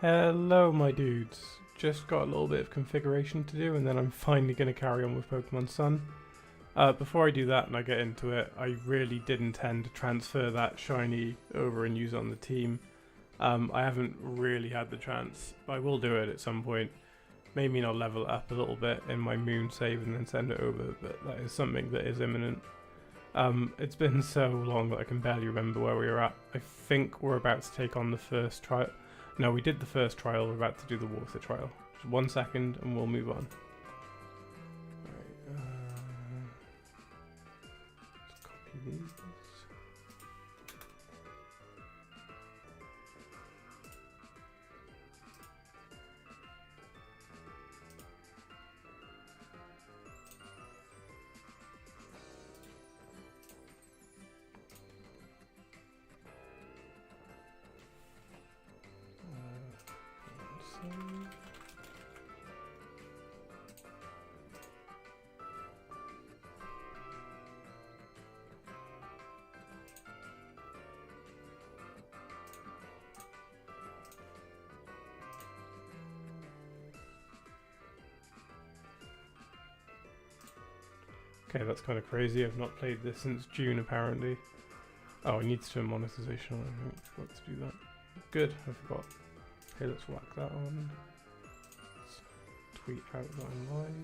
Hello my dudes, just got a little bit of configuration to do and then I'm finally going to carry on with Pokemon Sun. Before I do that and I get into it, I really did intend to transfer that shiny over and use it on the team. I haven't really had the chance, but I will do it at some point. Maybe I'll level it up a little bit in my moon save and then send it over, but that is something that is imminent. It's been so long that I can barely remember where we were at. I think we're about to take on the first trial. No, we did the first trial, we're about to do the water trial. Just 1 second and we'll move on. Right, let's copy these. Okay, that's kind of crazy. I've not played this since June, apparently. Oh, it needs to turn monetization on. I think I forgot to do that. Good, I forgot. Okay, let's whack that on. Let's tweet out that I'm live.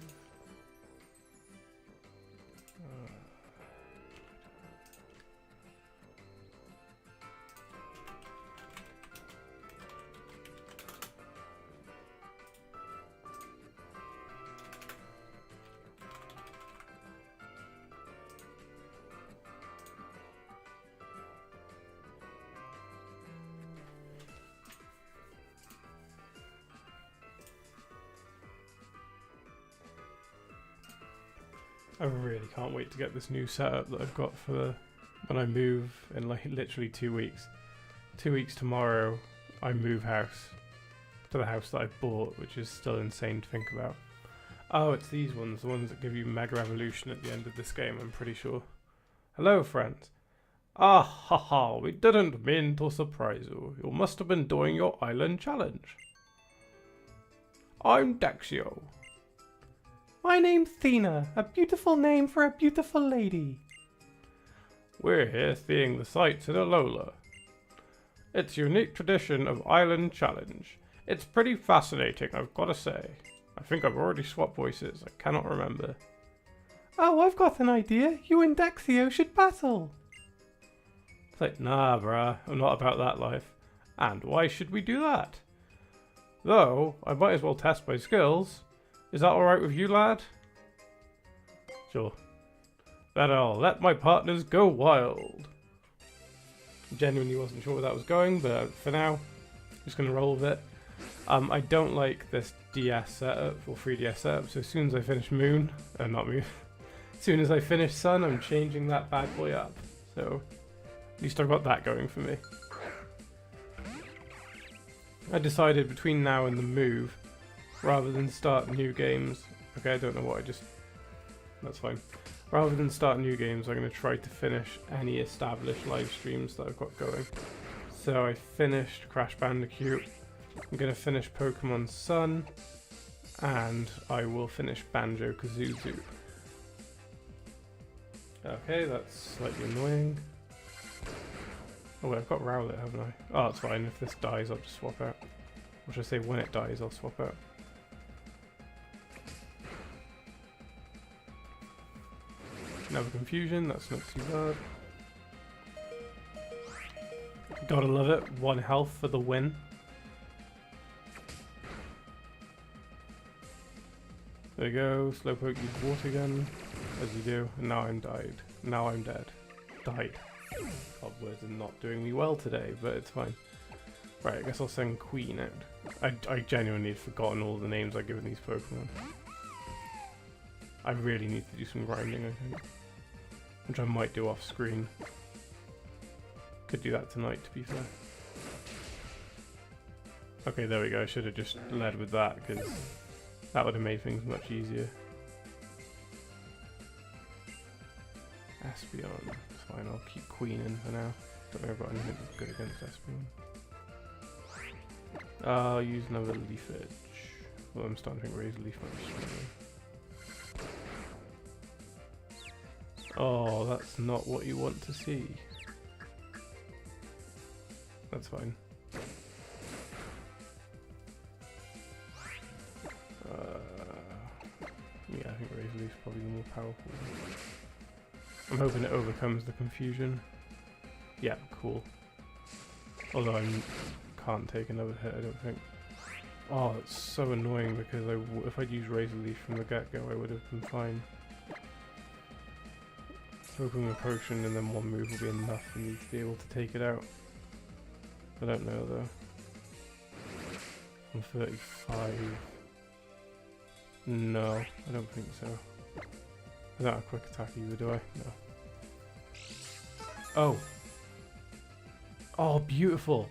I really can't wait to get this new setup that I've got for when I move in like literally 2 weeks. 2 weeks tomorrow, I move house to the house that I bought, which is still insane to think about. Oh, it's these ones, the ones that give you Mega Evolution at the end of this game, I'm pretty sure. Hello, friends. Ah, ha ha, we didn't mean to surprise you. You must have been doing your island challenge. I'm Dexio. My name's Thena, a beautiful name for a beautiful lady. We're here seeing the sights in Alola. It's a unique tradition of Island Challenge. It's pretty fascinating, I've got to say. I think I've already swapped voices, I cannot remember. Oh, I've got an idea. You and Dexio should battle. It's like, nah, bruh, I'm not about that life. And why should we do that? Though, I might as well test my skills. Is that alright with you, lad? Sure. Then I'll let my partners go wild. Genuinely wasn't sure where that was going, but for now, just going to roll with it. I don't like this DS setup, or 3DS setup, so as soon as I finish Moon, not Moon, as soon as I finish Sun, I'm changing that bad boy up. So, at least I've got that going for me. I decided between now and the move, rather than start new games, okay, I don't know what I just, that's fine. Rather than start new games, I'm going to try to finish any established live streams that I've got going. So I finished Crash Bandicoot, I'm going to finish Pokemon Sun, and I will finish Banjo-Kazooie. Okay, that's slightly annoying. Oh wait, I've got Rowlet, haven't I? Oh, it's fine, if this dies I'll just swap out. Or should I say when it dies I'll swap out. Another confusion, that's not too bad. Gotta love it, 1 health for the win. There we go, Slowpoke used water again, as you do, and now I'm died. Now I'm dead. Died. God, words are not doing me well today, but it's fine. Right, I guess I'll send Queen out. I genuinely have forgotten all the names I've given these Pokemon. I really need to do some grinding, I think. Which I might do off screen. Could do that tonight, to be fair. Okay, there we go. I should have just led with that, because that would have made things much easier. Espeon. It's fine, I'll keep Queen in for now. Don't know about anything that's good against Espeon. I'll use another leaf edge. Well, I'm starting to think Razor Leaf might be stronger. Oh, that's not what you want to see. That's fine. Yeah, I think Razor Leaf's probably the more powerful. I'm hoping it overcomes the confusion. Yeah, cool. Although I can't take another hit, I don't think. Oh, it's so annoying because if I'd used Razor Leaf from the get-go, I would have been fine. Hoping a potion and then one move will be enough for me to be able to take it out. I don't know though. I'm 35. No, I don't think so. I don't have a quick attack either, do I? No. Oh! Oh, beautiful!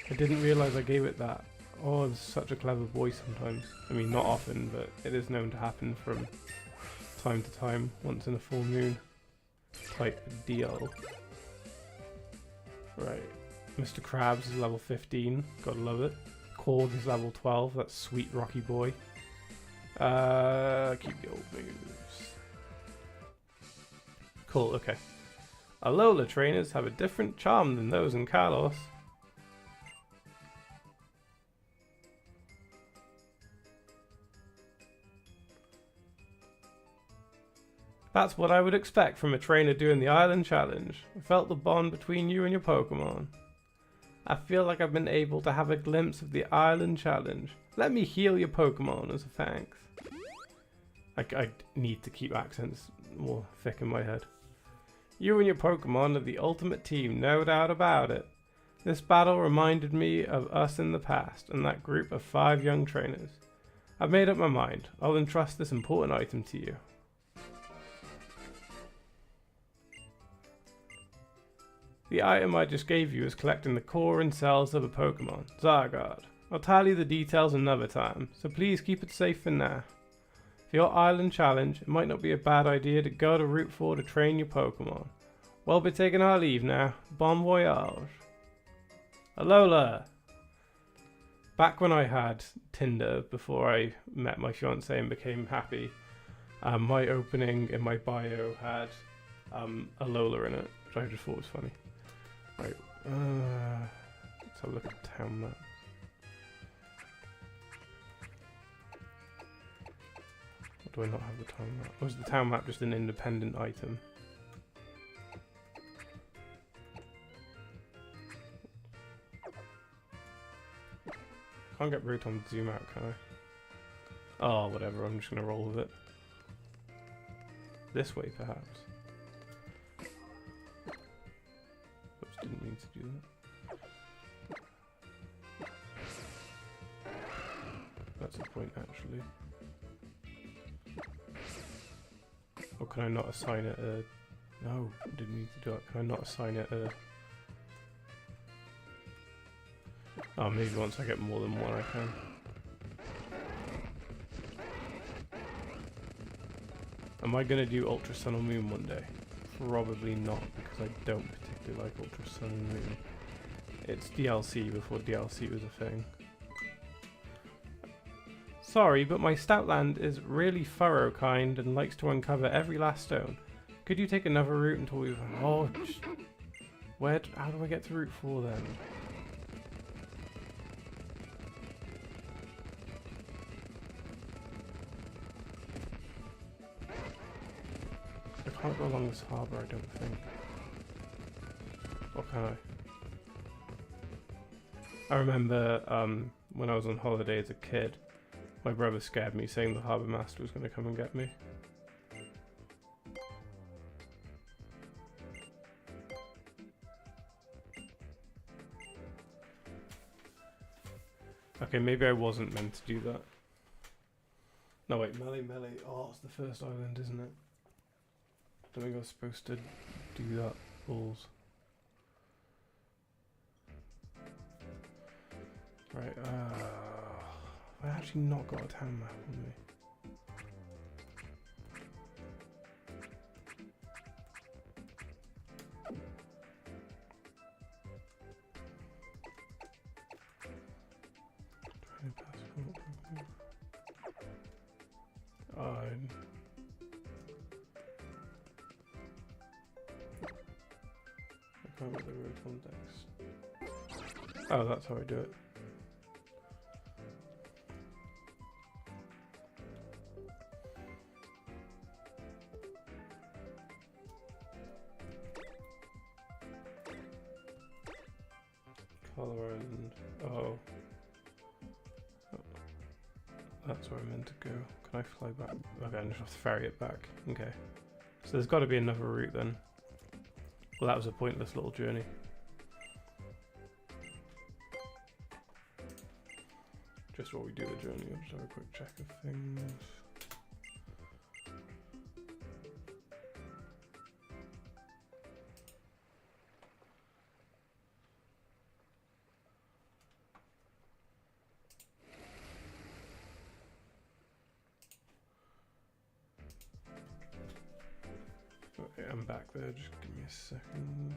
I didn't realise I gave it that. Oh, I'm such a clever boy sometimes. I mean, not often, but it is known to happen from time to time, once in a full moon. Type deal. Right. Mr. Krabs is level 15. Gotta love it. Korg is level 12. That's sweet Rocky boy. Keep the old moves. Cool, okay. Alola trainers have a different charm than those in Kalos. That's what I would expect from a trainer doing the Island Challenge. I felt the bond between you and your Pokemon. I feel like I've been able to have a glimpse of the Island Challenge. Let me heal your Pokemon as a thanks. I need to keep accents more thick in my head. You and your Pokemon are the ultimate team, no doubt about it. This battle reminded me of us in the past and that group of 5 young trainers. I've made up my mind. I'll entrust this important item to you. The item I just gave you is collecting the core and cells of a Pokemon, Zygarde. I'll tell you the details another time, so please keep it safe for now. For your island challenge, it might not be a bad idea to go to Route 4 to train your Pokemon. We'll be taking our leave now. Bon voyage. Alola! Back when I had Tinder, before I met my fiance and became happy, my opening in my bio had Alola in it, which I just thought was funny. Right, let's have a look at the town map. Or do I not have the town map? Or is the town map just an independent item? Can't get Rotom to zoom out, can I? Oh, whatever, I'm just gonna roll with it. This way, perhaps. Oops, didn't mean to do that. That's the point, actually. Or can I not assign it a... No, didn't mean to do that. Can I not assign it a... Oh, maybe once I get more than one I can. Am I going to do Ultra Sun or Moon one day? Probably not, because I don't particularly like Ultra Sun and Moon. It's DLC before DLC was a thing. Sorry, but my Stoutland is really thorough kind and likes to uncover every last stone. Could you take another route until we've... Oh, how do I get to Route 4 then? I can't go along this harbour, I don't think. Or can I? I remember when I was on holiday as a kid, my brother scared me saying the harbour master was going to come and get me. Okay, maybe I wasn't meant to do that. No wait, Melee. Oh, it's the first island, isn't it? I think I was supposed to do that. Balls. Right, I actually not got a town map on me. How about the road context? Oh, that's how I do it. Color and oh, that's where I'm meant to go. Can I fly back? Okay, I just have to ferry it back. Okay, so there's got to be another route then. Well, that was a pointless little journey. Just while we do the journey, I'll just have a quick check of things. Okay, I'm back there, just give me a second.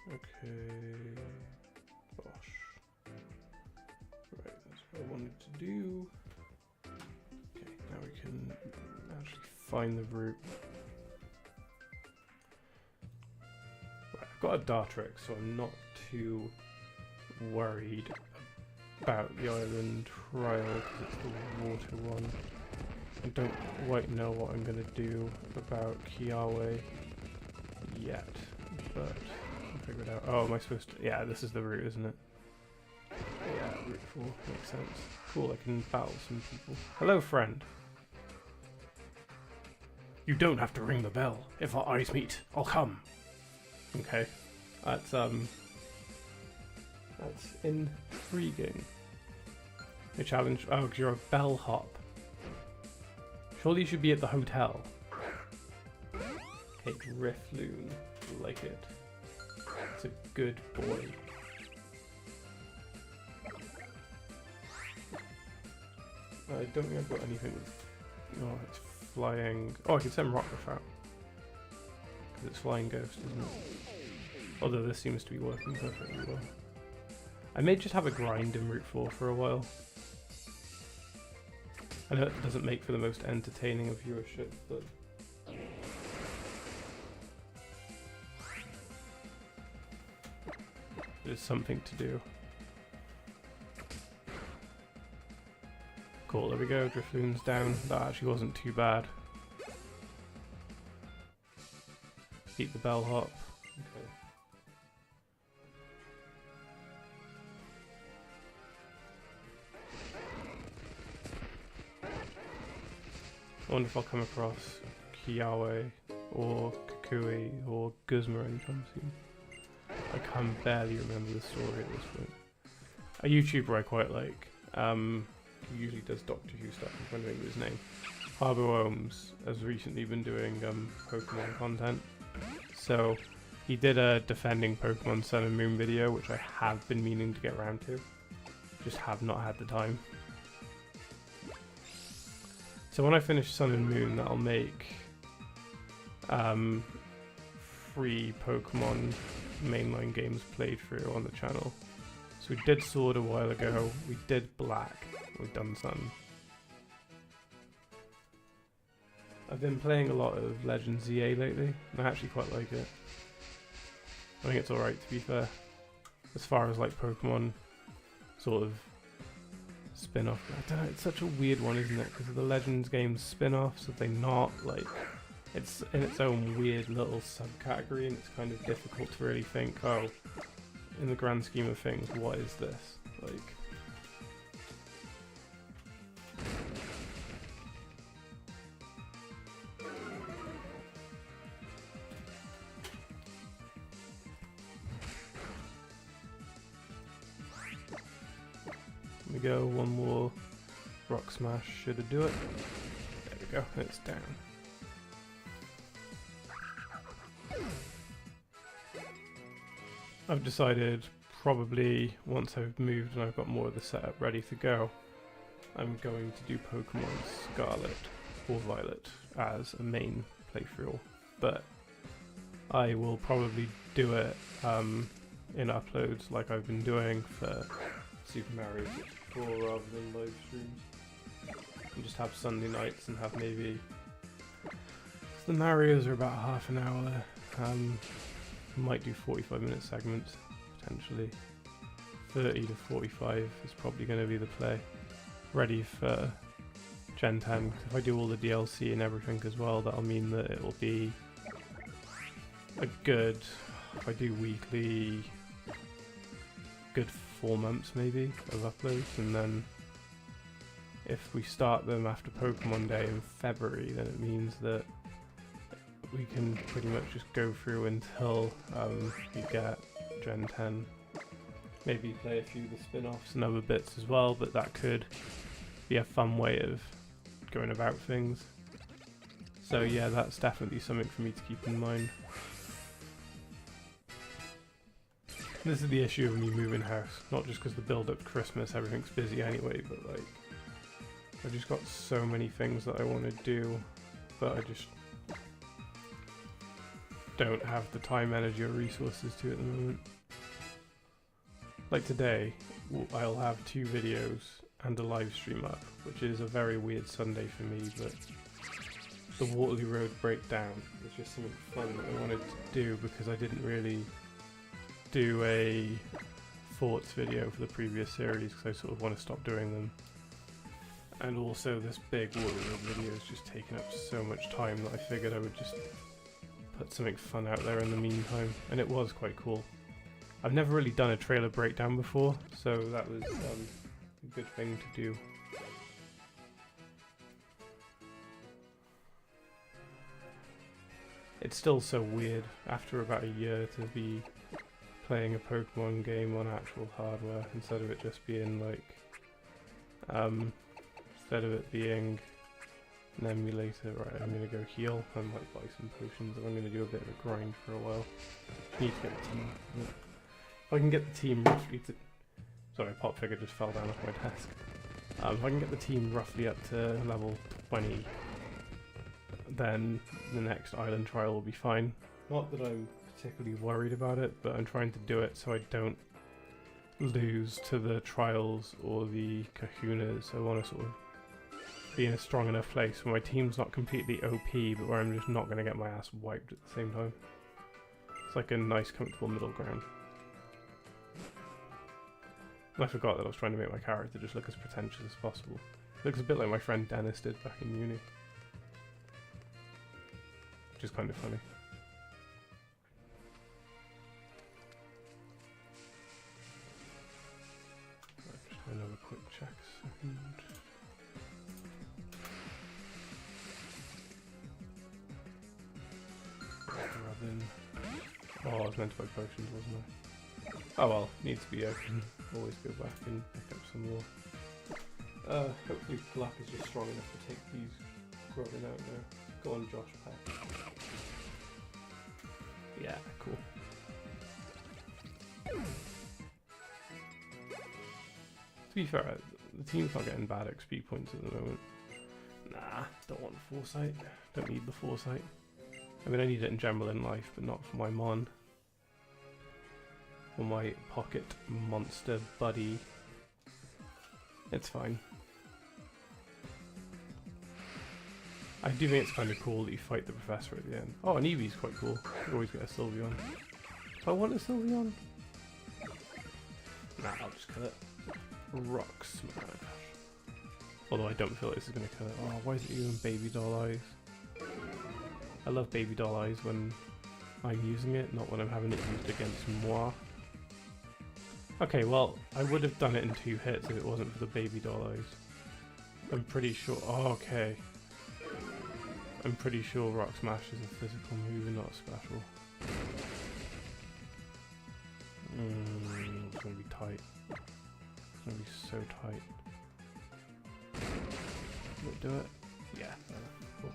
Okay, gosh. Right, that's what I wanted to do. Okay, now we can actually find the route. Right, I've got a Dartrix, so I'm not too worried about the island trial because it's the water one. I don't quite know what I'm going to do about Kiawe yet, but I'll figure it out. Oh, am I supposed to? Yeah, this is the route, isn't it? Yeah, route 4 makes sense. Cool, I can battle some people. Hello, friend. You don't have to ring the bell. If our eyes meet, I'll come. Okay, that's intriguing. A challenge. Oh, because you're a bellhop. Surely you should be at the hotel. Okay, Drifloon. Like it. It's a good boy. I don't think I've got anything with... Oh, it's flying... Oh, I can send Rockruff out. Because it's flying ghost, isn't it? Although this seems to be working perfectly well. I may just have a grind in Route 4 for a while. I know it doesn't make for the most entertaining of viewership, but... It's something to do. Cool, there we go, Drifloon's down. That actually wasn't too bad. Keep the bellhop. Okay. I wonder if I'll come across Kiawe or Kukui or Guzma anytime soon. I can barely remember the story at this point. A YouTuber I quite like, who usually does Doctor Who stuff, I'm trying to remember his name. Harbour Ohms has recently been doing Pokemon content. So he did a defending Pokemon Sun and Moon video, which I have been meaning to get around to. Just have not had the time. So when I finish Sun and Moon, that'll make free Pokemon mainline games played through on the channel. So we did Sword a while ago, we did Black, we've done Sun. I've been playing a lot of Legends ZA lately, and I actually quite like it. I think it's alright, to be fair. As far as like Pokemon sort of spin-off. I don't know, it's such a weird one, isn't it? Because the Legends games spin-offs, if they not, like, it's in its own weird little subcategory, and it's kind of difficult to really think, oh, in the grand scheme of things, what is this? Like, we go, one more Rock Smash should have do it. There we go, it's down. I've decided probably once I've moved and I've got more of the setup ready to go, I'm going to do Pokemon Scarlet or Violet as a main playthrough, but I will probably do it in uploads like I've been doing for Super Mario 64 rather than live streams. And just have Sunday nights and have maybe... The Marios are about half an hour. Might do 45-minute segments, potentially. 30 to 45 is probably going to be the play. Ready for Gen 10, because if I do all the DLC and everything as well, that'll mean that it will be a good, if I do weekly, good 4 months maybe of uploads, and then if we start them after Pokemon Day in February, then it means that we can pretty much just go through until we get Gen 10. Maybe play a few of the spin-offs and other bits as well, but that could be a fun way of going about things. So yeah, that's definitely something for me to keep in mind. This is the issue when you move in house, not just because the build up to Christmas, everything's busy anyway, but like, I've just got so many things that I want to do, but I just don't have the time, energy, or resources to at the moment. Like today, I'll have 2 videos and a live stream up, which is a very weird Sunday for me, but the Waterloo Road breakdown was just something fun that I wanted to do because I didn't really do a thoughts video for the previous series because I sort of want to stop doing them. And also this big Waterloo Road video is just taking up so much time that I figured I would just put something fun out there in the meantime, and it was quite cool. I've never really done a trailer breakdown before, so that was a good thing to do. It's still so weird after about a year to be playing a Pokemon game on actual hardware instead of it just being like, instead of it being an emulator. Right, I'm gonna go heal. I might buy some potions, and I'm gonna do a bit of a grind for a while. Need to get the team. If I can get the team roughly to... Sorry, Pop Figure just fell down off my desk. If I can get the team roughly up to level 20, then the next island trial will be fine. Not that I'm particularly worried about it, but I'm trying to do it so I don't lose to the trials or the kahunas. I want to sort of be in a strong enough place where my team's not completely OP, but where I'm just not going to get my ass wiped at the same time. It's like a nice, comfortable middle ground. And I forgot that I was trying to make my character just look as pretentious as possible. It looks a bit like my friend Dennis did back in uni. Which is kind of funny. Right, just another quick check a second. Robin. Oh, I was meant to buy potions, wasn't I? Oh well, needs to be open. Always go back and pick up some more. Hopefully Black is just strong enough to take these growing out now. Go on, Josh Peck. Yeah, cool. To be fair, the team's not getting bad XP points at the moment. Nah, don't want foresight. Don't need the foresight. I mean, I need it in general in life, but not for my Mon. Or my pocket monster buddy. It's fine. I do think it's kind of cool that you fight the professor at the end. Oh, an Eevee's quite cool. You always get a Sylveon. Do I want a Sylveon? Nah, I'll just kill it. Rock Smash. Although I don't feel like this is going to kill it. Oh, why is it even baby doll eyes? I love baby doll eyes when I'm using it, not when I'm having it used against moi. Okay, well, I would have done it in 2 hits if it wasn't for the baby doll eyes. I'm pretty sure... Oh, okay. I'm pretty sure Rock Smash is a physical move and not a special. It's gonna be tight. It's gonna be so tight. Will it do it? Yeah. Cool.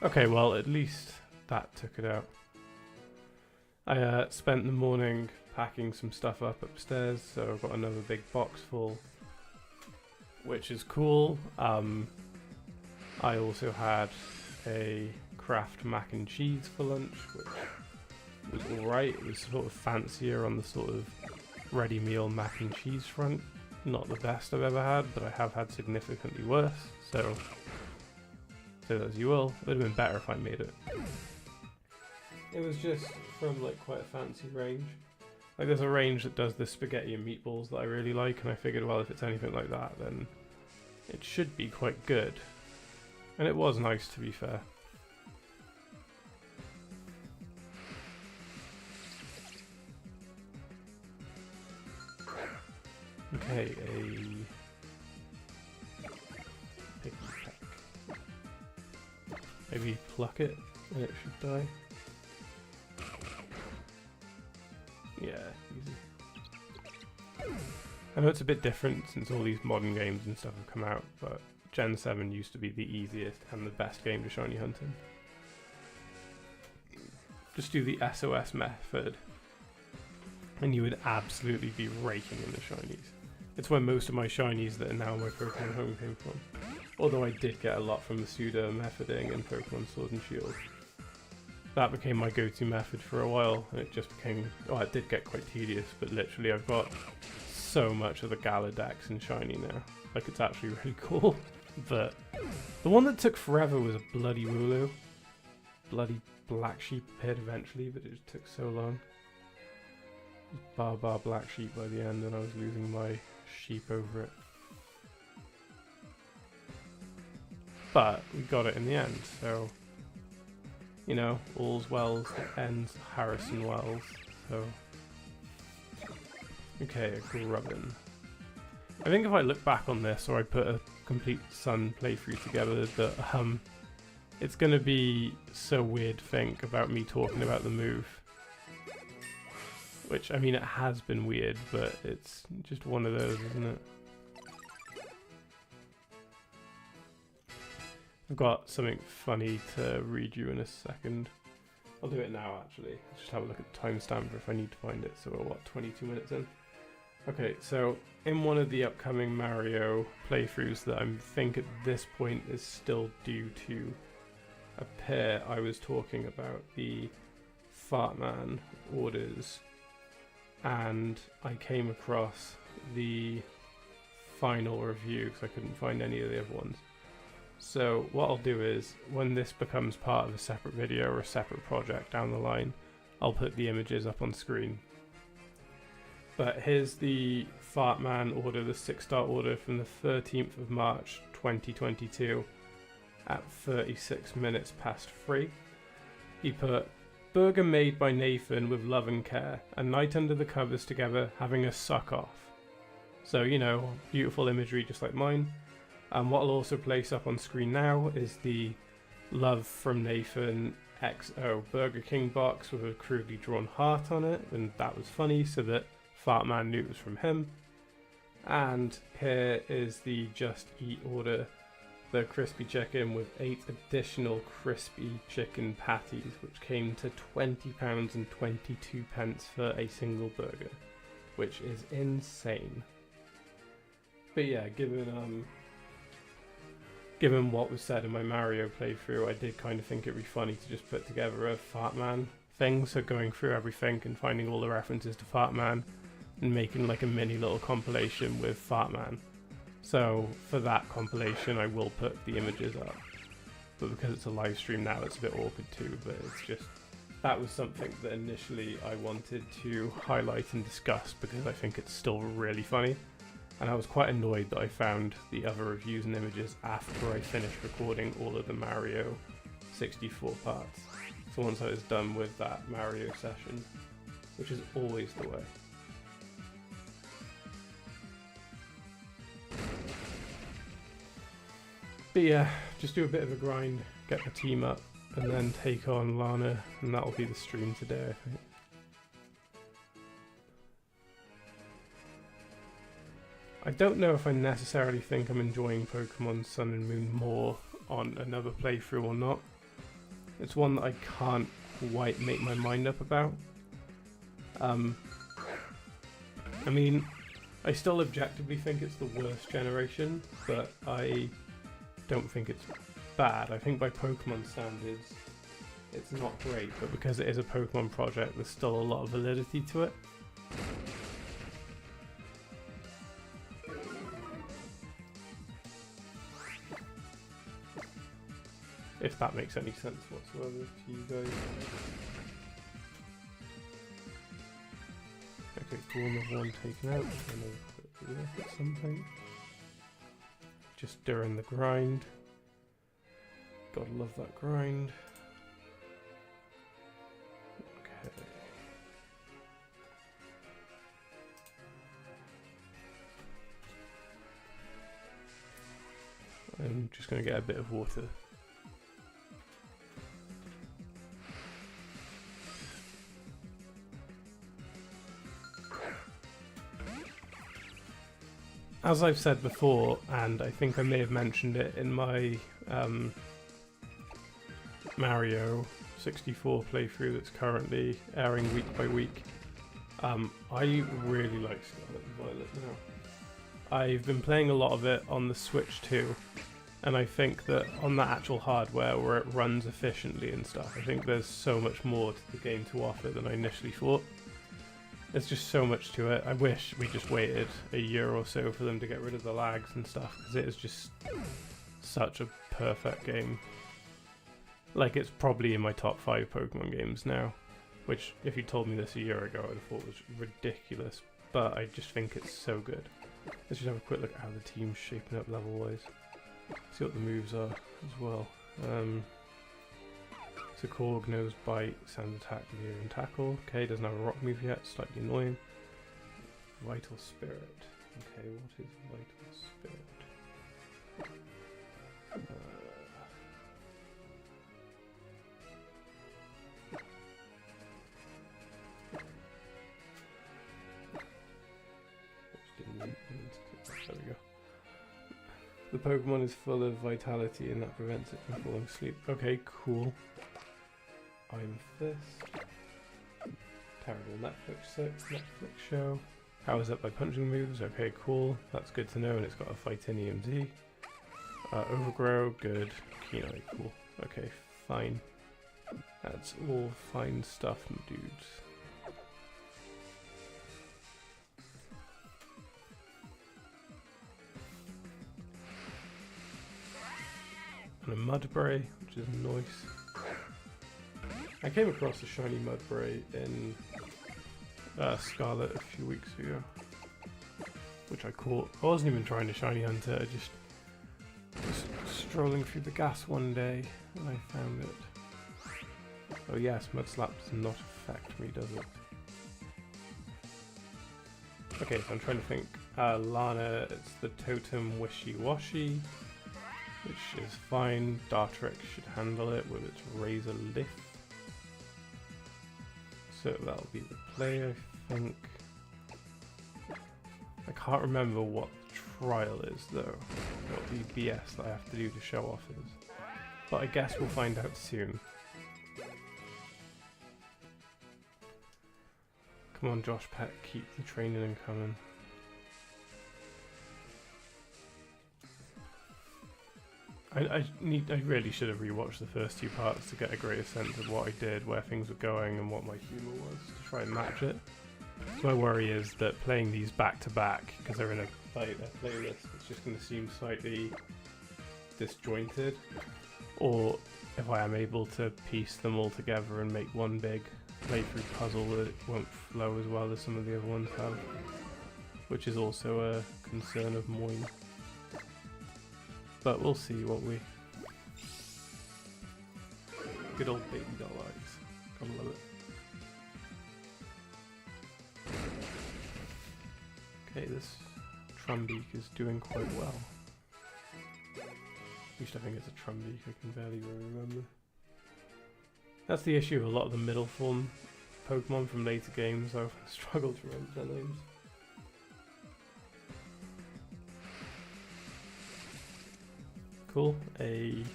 Okay, well, at least that took it out. I spent the morning packing some stuff up upstairs, so I've got another big box full, which is cool. I also had a Kraft mac and cheese for lunch, which was alright. It was sort of fancier on the sort of ready meal mac and cheese front. Not the best I've ever had, but I have had significantly worse, so say that as you will. It would have been better if I made it. It was just from like quite a fancy range. Like there's a range that does the spaghetti and meatballs that I really like, and I figured, well, if it's anything like that, then it should be quite good. And it was nice, to be fair. Okay, a piggy peck. Maybe pluck it and it should die. Yeah, easy. I know it's a bit different since all these modern games and stuff have come out, but Gen 7 used to be the easiest and the best game to shiny hunt in. Just do the SOS method and you would absolutely be raking in the shinies. It's where most of my shinies that are now my Pokemon Home came from. Although I did get a lot from the pseudo methoding in Pokemon Sword and Shield. That became my go-to method for a while, and it just became, oh, it did get quite tedious, but literally I've got so much of the Galadex in shiny now. Like, it's actually really cool. But the one that took forever was a bloody Wooloo. Bloody Black Sheep appeared eventually, but it just took so long. Bar Black Sheep by the end, and I was losing my sheep over it. But we got it in the end, so you know, all's well that ends Harrison Wells. So okay, a Grubbin. I think if I look back on this, or I put a complete Sun playthrough together, that it's gonna be so weird to think about me talking about the move. Which, I mean, it has been weird, but it's just one of those, isn't it? I've got something funny to read you in a second. I'll do it now, actually. Just have a look at the timestamp if I need to find it. So we're, what, 22 minutes in? Okay, so in one of the upcoming Mario playthroughs that I think at this point is still due to appear, I was talking about the Fartman orders, and I came across the final review because I couldn't find any of the other ones. So what I'll do is, when this becomes part of a separate video or a separate project down the line, I'll put the images up on screen. But here's the Fartman order, the 6-star order from the 13th of March 2022 at 36 minutes past 3. He put, "Burger made by Nathan with love and care, a night under the covers together having a suck off." So, you know, beautiful imagery just like mine. And what I'll also place up on screen now is the Love from Nathan XO Burger King box with a crudely drawn heart on it, and that was funny so that Fartman knew it was from him. And here is the Just Eat order, the crispy chicken with 8 additional crispy chicken patties, which came to £20 and 22 pence for a single burger, which is insane. But yeah, given what was said in my Mario playthrough, I did kind of think it'd be funny to just put together a Fartman thing, so going through everything and finding all the references to Fartman and making like a mini little compilation with Fartman. So for that compilation I will put the images up, but because it's a live stream now it's a bit awkward too, but it's just, that was something that initially I wanted to highlight and discuss because I think it's still really funny. And I was quite annoyed that I found the other reviews and images after I finished recording all of the Mario 64 parts. So once I was done with that Mario session, which is always the way. But yeah, just do a bit of a grind, get the team up, and then take on Lana, and that'll be the stream today, I think. I don't know if I necessarily think I'm enjoying Pokemon Sun and Moon more on another playthrough or not. It's one that I can't quite make my mind up about. I mean, I still objectively think it's the worst generation, but I don't think it's bad. I think by Pokemon standards, it's not great, but because it is a Pokemon project, there's still a lot of validity to it. If that makes any sense whatsoever to you guys. Okay, cool, another one taken out. And then put it up at some point. Just during the grind. Gotta love that grind. Okay. I'm just gonna get a bit of water. As I've said before, and I think I may have mentioned it in my Mario 64 playthrough that's currently airing week by week, I really like Scarlet and Violet now. I've been playing a lot of it on the Switch too, and I think that on that actual hardware where it runs efficiently and stuff, I think there's so much more to the game to offer than I initially thought. There's just so much to it. I wish we just waited a year or so for them to get rid of the lags and stuff, because it is just such a perfect game. Like, it's probably in my top 5 Pokemon games now, which if you told me this a year ago I'd have thought was ridiculous, but I just think it's so good. Let's just have a quick look at how the team's shaping up level-wise. See what the moves are as well. So Korg knows Bite, Sand Attack, Leer and Tackle. Okay, doesn't have a rock move yet, slightly annoying. Vital Spirit. Okay, what is Vital Spirit? There we go. The Pokemon is full of vitality and that prevents it from falling asleep. Okay, cool. I'm Fist. Terrible Netflix show. Powers up by punching moves. Okay, cool. That's good to know, and it's got a Fightinium Z. Overgrow, good. Keynote, cool. Okay, fine. That's all fine stuff, dudes. And a Mudbray, which is nice. I came across a shiny Mudbray in Scarlet a few weeks ago, which I caught. I wasn't even trying to shiny hunt it, I just was strolling through the gas one day and I found it. Oh yes, Mud Slap does not affect me, does it? Okay, so I'm trying to think. Lana, it's the Totem Wishy Washy, which is fine. Dartrix should handle it with its Razor Lift. So that'll be the play, I think. I can't remember what the trial is though, what the BS that I have to do to show off is. But I guess we'll find out soon. Come on Josh Pett, keep the training and coming. I really should have rewatched the first 2 parts to get a greater sense of what I did, where things were going, and what my humour was, to try and match it. So my worry is that playing these back to back, because they're in a playlist, it's just going to seem slightly disjointed. Or if I am able to piece them all together and make one big playthrough puzzle, that it won't flow as well as some of the other ones have, which is also a concern of mine. But we'll see, won't we? Good old baby doll eyes. Gotta love it. Okay, this Trumbeak is doing quite well. At least I think it's a Trumbeak, I can barely remember. That's the issue with a lot of the middle form Pokemon from later games. I've struggled to remember their names. Cool, a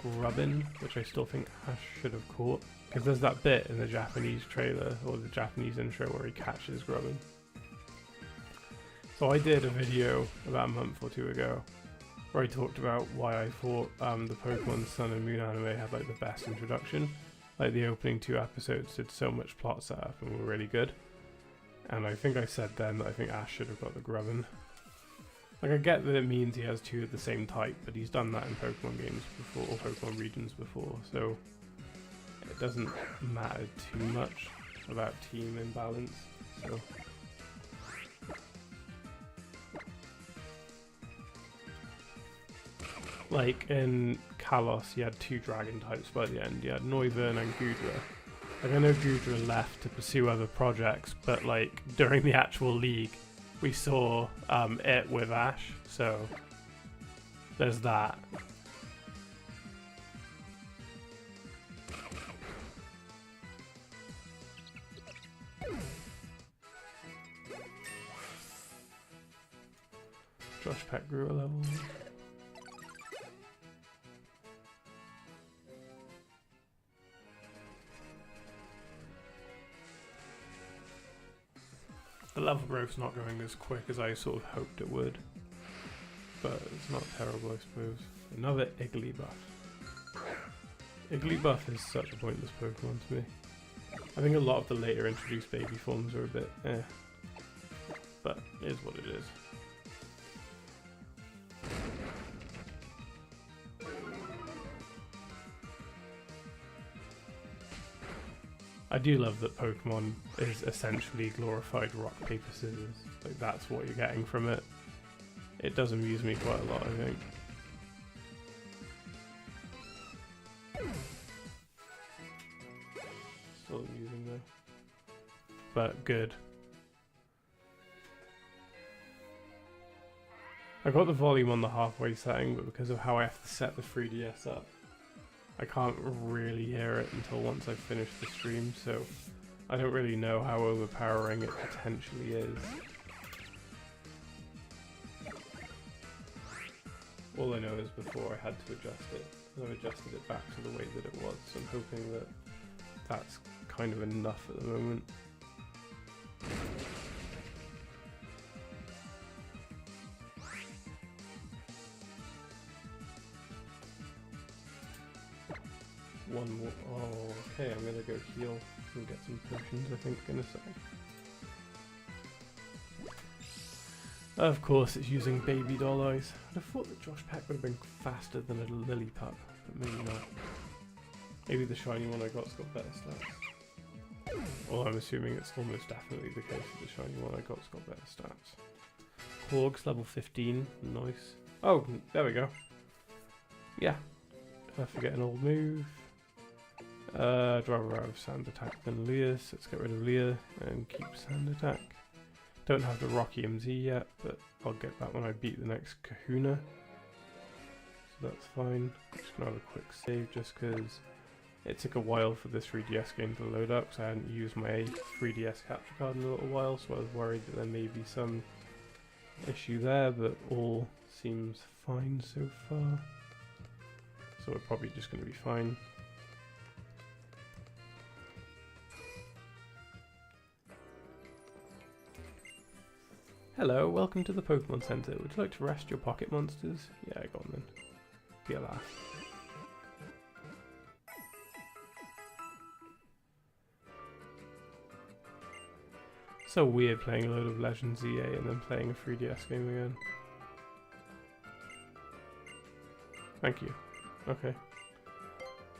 Grubbin, which I still think Ash should have caught, because there's that bit in the Japanese trailer, or the Japanese intro, where he catches Grubbin. So I did a video about a month or 2 ago, where I talked about why I thought the Pokemon Sun and Moon anime had like the best introduction. Like the opening 2 episodes did so much plot setup and were really good. And I think I said then that I think Ash should have got the Grubbin. Like I get that it means he has 2 of the same type, but he's done that in Pokemon games before, or Pokemon regions before, so it doesn't matter too much about team imbalance. So like in Kalos, you had 2 dragon types by the end. You had Noivern and Goodra. Like I know Goodra left to pursue other projects, but like during the actual league, we saw it with Ash. So there's that. Josh Peck grew a level. The level growth's not going as quick as I sort of hoped it would, but it's not terrible, I suppose. Another Igglybuff. Igglybuff is such a pointless Pokemon to me. I think a lot of the later introduced baby forms are a bit eh, but it is what it is. I do love that Pokemon is essentially glorified rock, paper, scissors. Like that's what you're getting from it. It does amuse me quite a lot, I think. Still amusing though. But good. I got the volume on the halfway setting, but because of how I have to set the 3DS up, I can't really hear it until once I finish the stream, so I don't really know how overpowering it potentially is. All I know is before I had to adjust it, and I've adjusted it back to the way that it was, so I'm hoping that that's kind of enough at the moment. One more. Oh, okay, I'm gonna go heal and get some potions, I think, in a second. Of course, it's using baby doll eyes. I'd have thought that Josh Peck would have been faster than a Lillipup, but maybe not. Maybe the shiny one I got's got better stats. Well, I'm assuming it's almost definitely the case that the shiny one I got's got better stats. Korg's level 15, nice. Oh, there we go. Yeah. I forget an old move. Do I rather have Sand Attack than Leah, so let's get rid of Leah and keep Sand Attack. Don't have the Rocky MZ yet, but I'll get that when I beat the next Kahuna. So that's fine. Just gonna have a quick save just because it took a while for the 3DS game to load up, because I hadn't used my 3DS capture card in a little while, so I was worried that there may be some issue there, but all seems fine so far. So we're probably just going to be fine. Hello, welcome to the Pokemon Center. Would you like to rest your pocket monsters? Yeah, go on then. Be a laugh. So weird playing a load of Legends EA and then playing a 3DS game again. Thank you. Okay.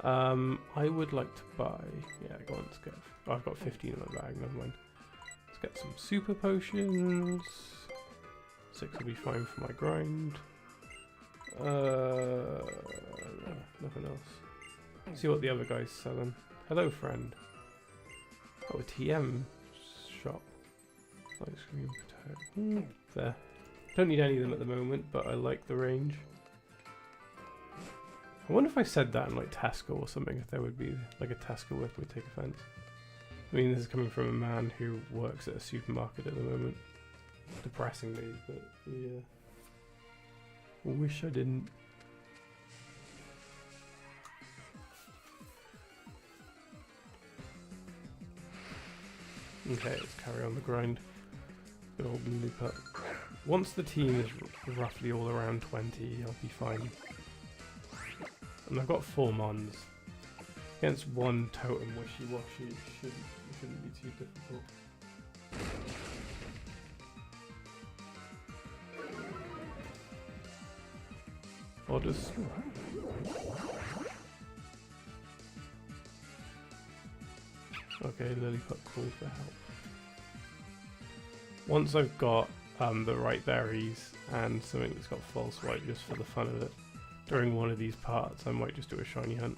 I would like to buy... Yeah, go on, let's get... Oh, I've got 15 in my bag, never mind. Let's get some super potions. 6 will be fine for my grind. Nothing else. See what the other guy's selling. Hello, friend. Oh, a TM shop. Light screen protect. There. Don't need any of them at the moment, but I like the range. I wonder if I said that in like Tesco or something, if there would be like a Tesco whip would take offense. I mean, this is coming from a man who works at a supermarket at the moment. Depressingly, but yeah. I wish I didn't. Okay, let's carry on the grind. Good old Lillipup. Once the team is roughly all around 20, I'll be fine. And I've got 4 mons. Against 1 totem wishy-washy, it shouldn't be too difficult. I'll just... Okay, Lilliput called for help. Once I've got the right berries and something that's got false white just for the fun of it, during one of these parts I might just do a shiny hunt.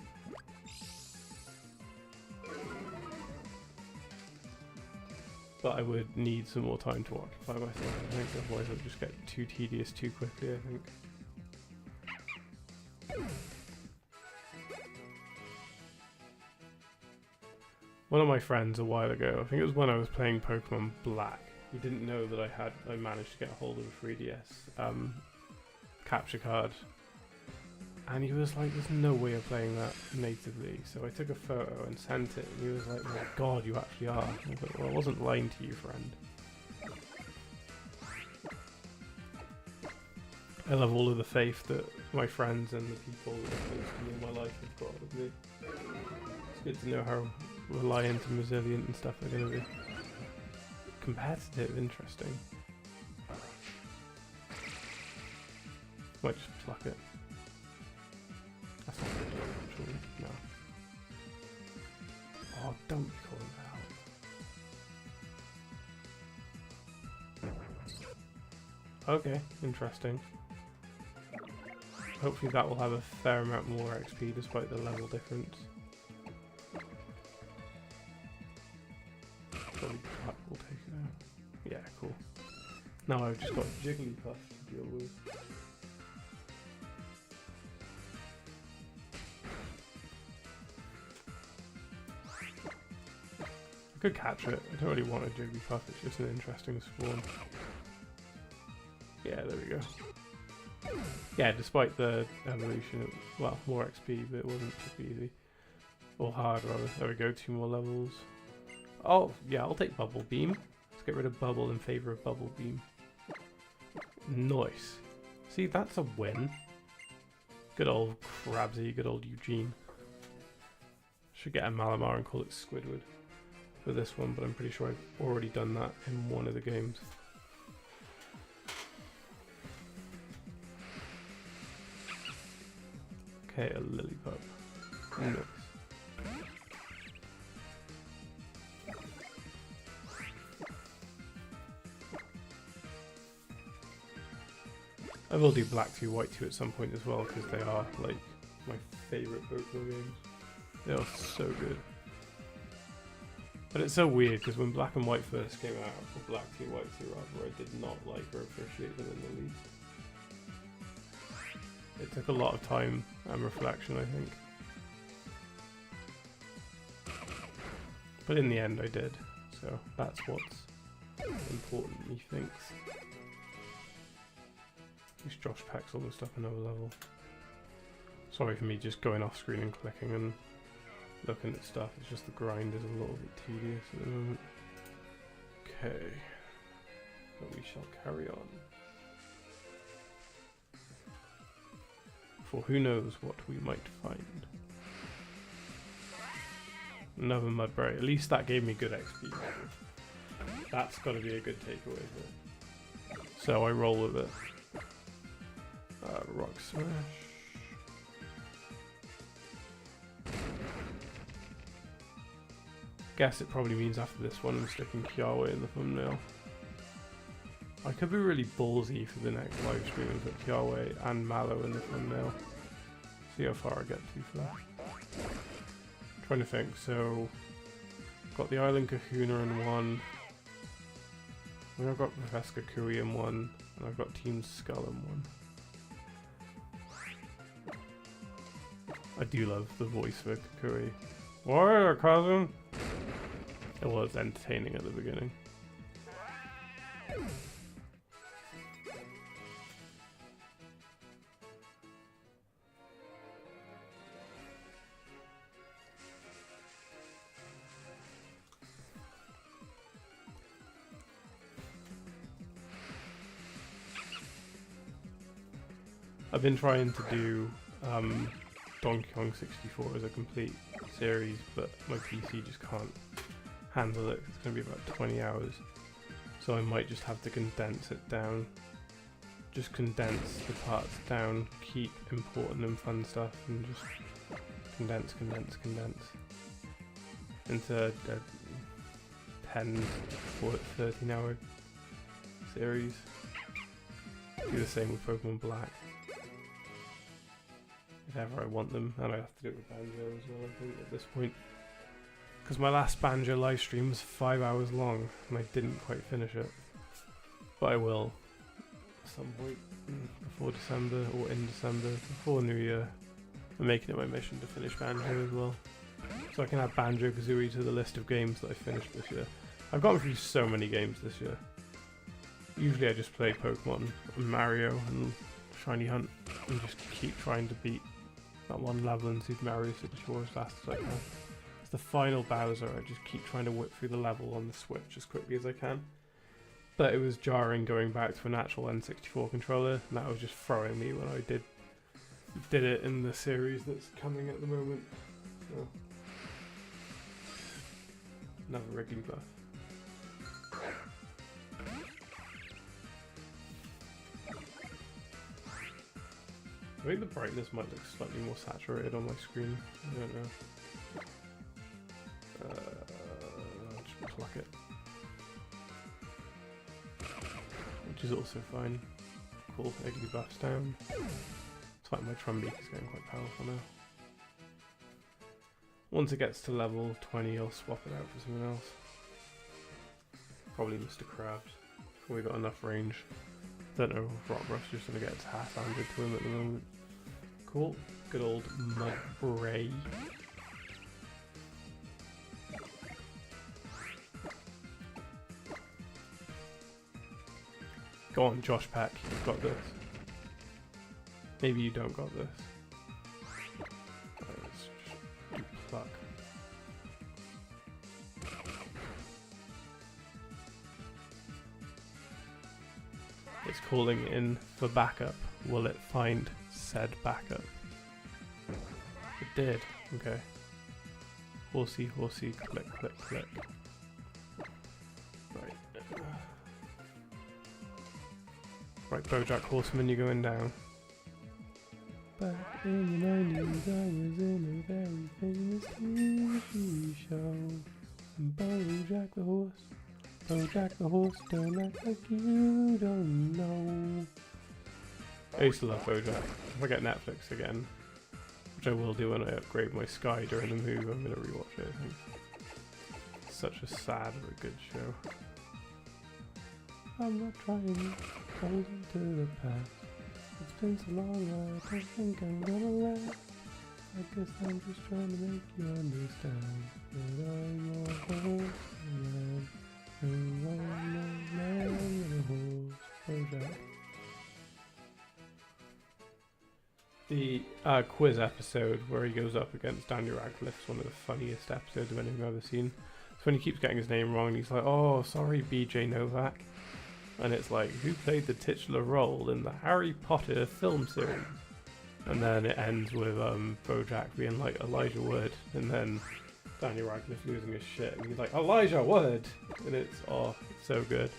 But I would need some more time to occupy myself, I think, otherwise I'll just get too tedious too quickly, I think. One of my friends a while ago, I think it was when I was playing Pokemon Black, he didn't know that I managed to get a hold of a 3DS capture card. And he was like, there's no way of playing that natively. So I took a photo and sent it, and he was like, oh my god, you actually are. And I was like, well, I wasn't lying to you, friend. I love all of the faith that my friends and the people that are close to me in my life have got with me. It's good to know how reliant and resilient and stuff they're going to be. Competitive, interesting. Might just pluck it. That's not good, actually. No. Oh, don't be calling that out. Okay, interesting. Hopefully that will have a fair amount more XP despite the level difference. Probably Clap will take it out. Yeah, cool. Now I've just got Jigglypuff to deal with. I could catch it. I don't really want a Jigglypuff, it's just an interesting spawn. Yeah, there we go. Yeah, despite the evolution, well, more XP, but it wasn't particularly easy. Or hard, rather. There we go, 2 more levels. Oh, yeah, I'll take Bubble Beam. Let's get rid of Bubble in favour of Bubble Beam. Nice. See, that's a win. Good old Crabsy, good old Eugene. Should get a Malamar and call it Squidward for this one, but I'm pretty sure I've already done that in one of the games. Okay, a Lilliput. Nice. I will do Black 2, White 2 at some point as well, because they are, like, my favourite Pokemon games. They are so good. But it's so weird, because when Black and White first came out, or Black 2, White 2 rather, I did not like or appreciate them in the least. It took a lot of time and reflection, I think. But in the end I did, so that's what's important, methinks. At least Josh Peck's almost up another level. Sorry for me just going off screen and clicking and looking at stuff, it's just the grind is a little bit tedious at the moment. Okay, but we shall carry on. For who knows what we might find. Another Mudbray. At least that gave me good XP. That's got to be a good takeaway here. So I roll with it. Rock Smash. Guess it probably means after this one I'm sticking Kiawe in the thumbnail. I could be really ballsy for the next live stream and put Kiawe and Mallow in the thumbnail. See how far I get too far. Trying to think, so got the Island Kahuna in one. Then I've got Professor Kukui in one, and I've got Team Skull in one. I do love the voice for Kukui. Warrior cousin! It was entertaining at the beginning. I've been trying to do Donkey Kong 64 as a complete series, but my PC just can't handle it. It's going to be about 20 hours, so I might just have to condense it down. Just condense the parts down, keep important and fun stuff, and just condense into a 10 to 13 hour series. Do the same with Pokemon Black. If ever I want them, and I have to do it with Banjo as well, I think, at this point. Because my last Banjo live stream was 5 hours long, and I didn't quite finish it. But I will. At some point before December, or in December, before New Year. I'm making it my mission to finish Banjo as well. So I can add Banjo-Kazooie to the list of games that I finished this year. I've gone through so many games this year. Usually I just play Pokemon and Mario and Shiny Hunt and just keep trying to beat that one level in Super Mario 64 as fast as I can. It's the final Bowser, I just keep trying to whip through the level on the Switch as quickly as I can. But it was jarring going back to an actual N64 controller, and that was just throwing me when I did it in the series that's coming at the moment. So, another Wrigley buff. I think the brightness might look slightly more saturated on my screen. I don't know. I'll just pluck it. Which is also fine. Cool, Eggy buffs down. It's like my Trumbeak is getting quite powerful now. Once it gets to level 20, I'll swap it out for something else. Probably Mr. Krabs. Before we got enough range. Don't know if Rockruff's just gonna get its half handed to him at the moment. Cool. Good old Mudbray. Go on, Josh Pack, you've got this. Maybe you don't got this. Let's just do pluck. It's calling in for backup. Will it find said backup? It did. Okay. Horsey, horsey, click, click, click. Right. Right, BoJack Horseman, you're going down. Back in the 90s, I was in a very famous TV show. BoJack the horse. BoJack the horse, don't act like you don't know. I used to love BoJack. If I get Netflix again, which I will do when I upgrade my Sky during the move, I'm going to rewatch it, I think. It's such a sad but good show. I'm not trying to hold into the past. It's been so long, I don't think I'm gonna last. I guess I'm just trying to make you understand that I'm a horse man. And I'm a man and a horse. BoJack. The quiz episode where he goes up against Daniel Radcliffe is one of the funniest episodes of anything I've ever seen. It's when he keeps getting his name wrong and he's like, oh, sorry, BJ Novak. And it's like, who played the titular role in the Harry Potter film series? And then it ends with BoJack being like Elijah Wood, and then Daniel Radcliffe losing his shit, and he's like, Elijah Wood! And it's, oh, it's so good.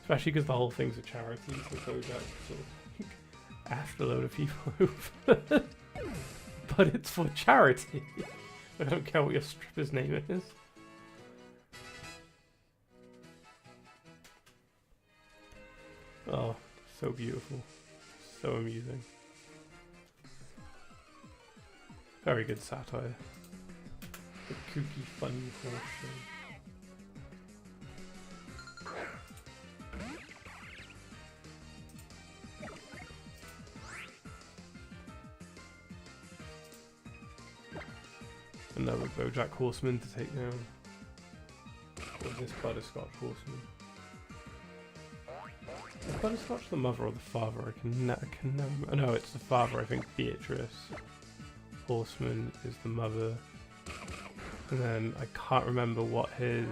Especially because the whole thing's a charity, so BoJack sort of effed a load of people over. But it's for charity. I don't care what your stripper's name is. Oh, so beautiful. So amusing. Very good satire. The kooky, funny horse show. Another BoJack Horseman to take down. Or is this Butterscotch Horseman? Is Butterscotch the mother or the father? I can never. Oh, no, it's the father. I think Beatrice. Horseman is the mother. And then I can't remember what his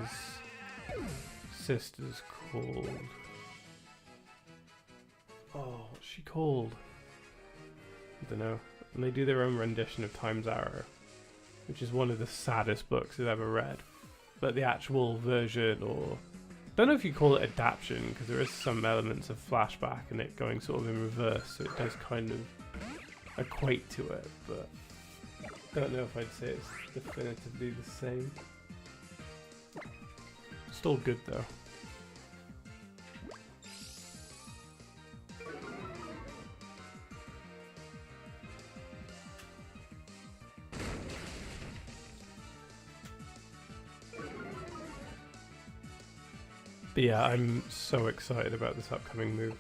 sister's called. Oh, what's she called? I don't know. And they do their own rendition of Time's Arrow, which is one of the saddest books I've ever read. But the actual version, or I don't know if you call it adaptation, because there is some elements of flashback and it going sort of in reverse, so it does kind of equate to it, but I don't know if I'd say it's definitively the same. Still good though. But yeah, I'm so excited about this upcoming move.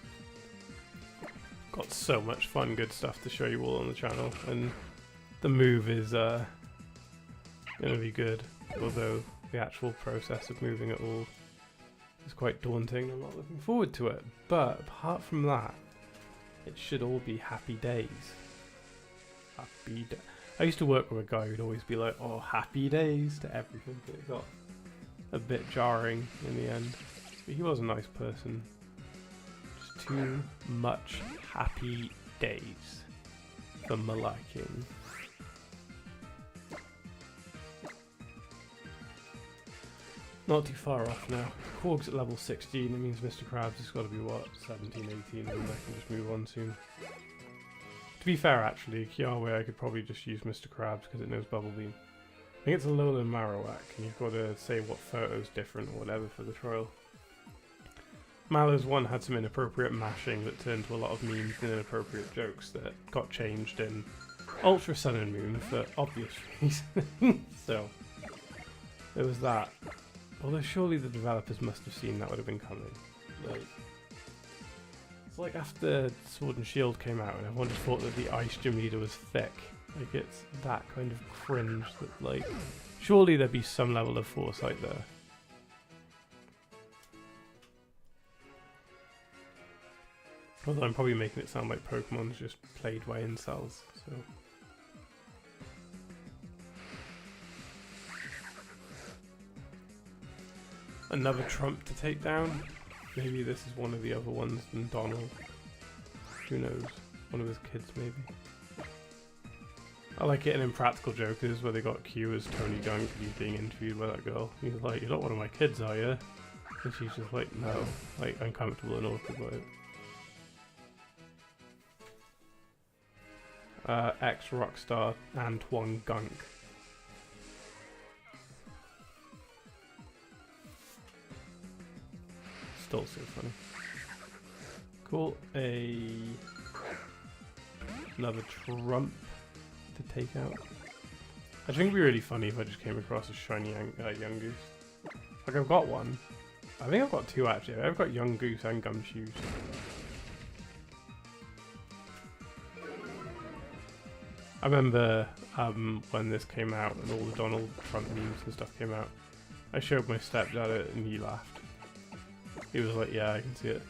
Got so much fun, good stuff to show you all on the channel, and the move is gonna be good, although the actual process of moving it all is quite daunting. I'm not looking forward to it, but apart from that, it should all be happy days. I used to work with a guy who'd always be like, oh, happy days to everything, but it got a bit jarring in the end. But he was a nice person. Just too much happy days for my liking. Not too far off now. Korg's at level 16, it means Mr. Krabs has got to be, what, 17, 18, and I can just move on soon. To be fair, actually, Kiawe I could probably just use Mr. Krabs because it knows Bubble Beam. I think it's a Alolan Marowak, and you've got to say what photo's different or whatever for the trial. Mallow's one had some inappropriate mashing that turned to a lot of memes and inappropriate jokes that got changed in Ultra Sun and Moon for obvious reasons. So, there was that. Although surely the developers must have seen that would have been coming. Like, it's like after Sword and Shield came out and everyone just thought that the Ice Gym Leader was thick. Like, it's that kind of cringe that, like, surely there'd be some level of foresight there. Although I'm probably making it sound like Pokemon's just played by incels, so... Another Trump to take down? Maybe this is one of the other ones than Donald. Who knows? One of his kids, maybe. I like it in Impractical Jokers where they got Q as Tony Gunk and he's being interviewed by that girl. He's like, you're not one of my kids, are you? And she's just like, no. Like, uncomfortable and awkward about it. Ex-Rockstar Antoine Gunk. Still so funny. Cool. Another Trump to take out. I think it'd be really funny if I just came across a shiny young goose. Like, I've got one. I think I've got two actually. I've got young goose and gumshoes. I remember when this came out and all the Donald Trump memes and stuff came out. I showed my stepdad it and he laughed. He was like, yeah, I can see it.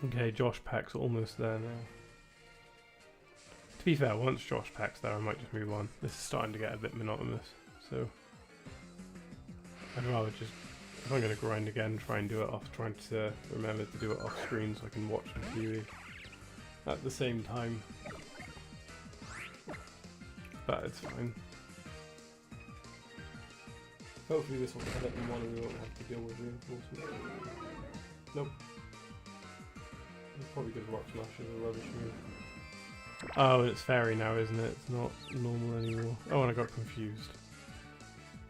Okay, Josh Peck's almost there now. To be fair, once Josh Peck's there, I might just move on. This is starting to get a bit monotonous, so... I'd rather just, if I'm going to grind again, try and do it off, trying to remember to do it off screen so I can watch the TV at the same time. But it's fine. Hopefully this will cut it in one and we won't have to deal with reinforcements. Nope. It's probably because Rock Smash is a rubbish move. Oh, and it's fairy now, isn't it? It's not normal anymore. Oh, and I got confused.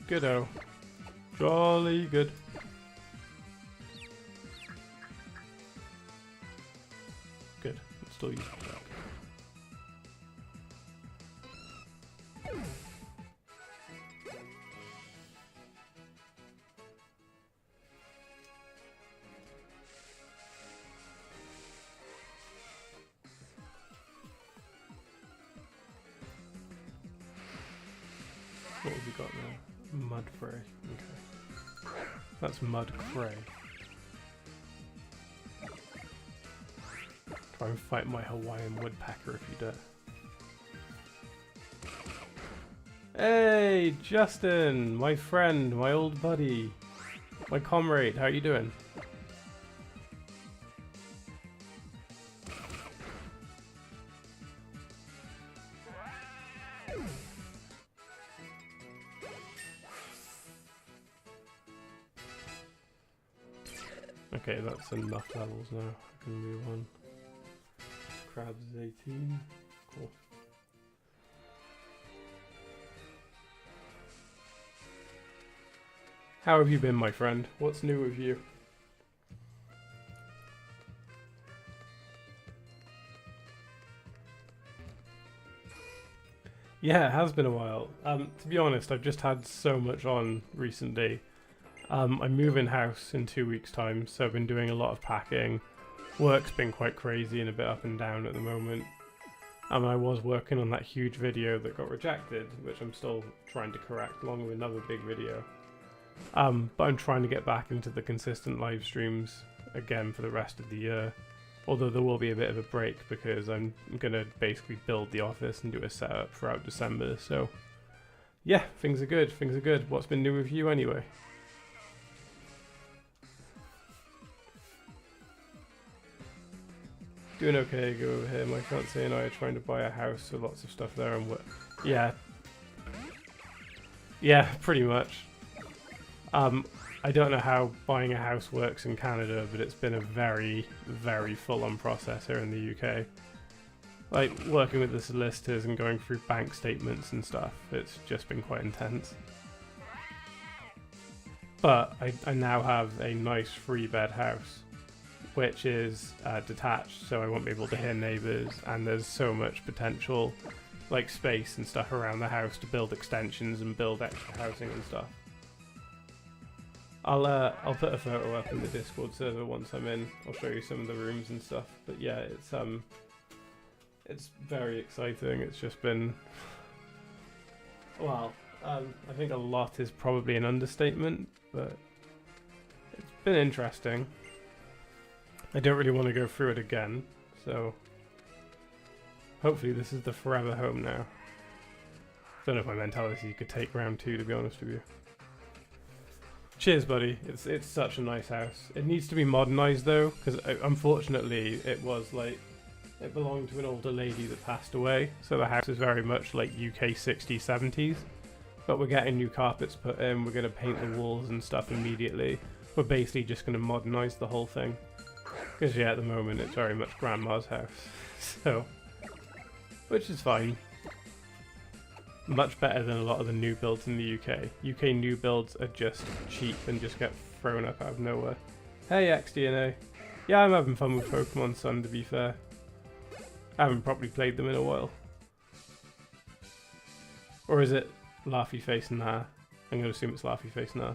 Good-o. Jolly good. Good. I'm still using that. What have we got now? Mudfray. Okay. That's Mud Cray. Try and fight my Hawaiian woodpecker if you dare. Hey, Justin, my friend, my old buddy, my comrade, how you doing? Okay, that's enough levels now. I can move on. Crabs is 18. Cool. How have you been, my friend? What's new with you? Yeah, it has been a while. To be honest, I've just had so much on recently. I'm moving house in 2 weeks' time, so I've been doing a lot of packing. Work's been quite crazy and a bit up and down at the moment. I was working on that huge video that got rejected, which I'm still trying to correct along with another big video. But I'm trying to get back into the consistent live streams again for the rest of the year. Although there will be a bit of a break because I'm going to basically build the office and do a setup throughout December. So yeah, things are good, things are good. What's been new with you anyway? Doing okay, go over here. My fiance and I are trying to buy a house, so lots of stuff there and yeah. Yeah, pretty much. I don't know how buying a house works in Canada, but it's been a very, very full-on process here in the UK. Like, working with the solicitors and going through bank statements and stuff, it's just been quite intense. But I now have a nice 3-bed house, which is detached, so I won't be able to hear neighbours, and there's so much potential, like, space and stuff around the house to build extensions and build extra housing and stuff. I'll put a photo up in the Discord server once I'm in. I'll show you some of the rooms and stuff. But yeah, it's very exciting. It's just been, well, I think a lot is probably an understatement, but it's been interesting. I don't really want to go through it again, so hopefully this is the forever home now. Don't know if my mentality could take round 2, to be honest with you. Cheers, buddy. It's such a nice house. It needs to be modernized though, because unfortunately it was like, it belonged to an older lady that passed away, so the house is very much like UK 60s, 70s. But we're getting new carpets put in, we're going to paint the walls and stuff immediately. We're basically just going to modernize the whole thing. Because yeah, at the moment it's very much grandma's house. So, which is fine. Much better than a lot of the new builds in the UK. UK new builds are just cheap and just get thrown up out of nowhere. Hey XDNA. Yeah, I'm having fun with Pokemon Sun, to be fair. I haven't properly played them in a while. Or is it Laughy Face Nah? I'm going to assume it's Laughy Face Nah.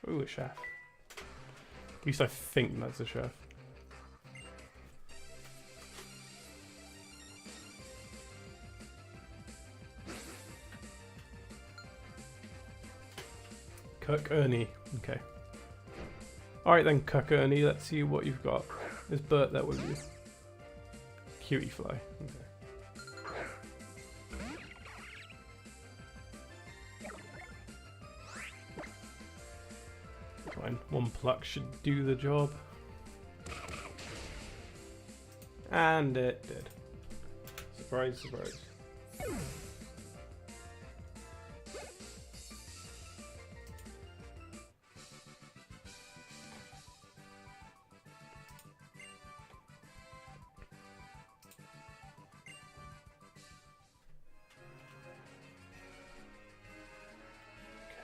Ooh, a chef. At least I think that's a chef. Cook Ernie. Okay. Alright then, Cook Ernie, let's see what you've got. Is Bert there with you? Cutie fly. Okay. Fine. 1 pluck should do the job. And it did. Surprise, surprise.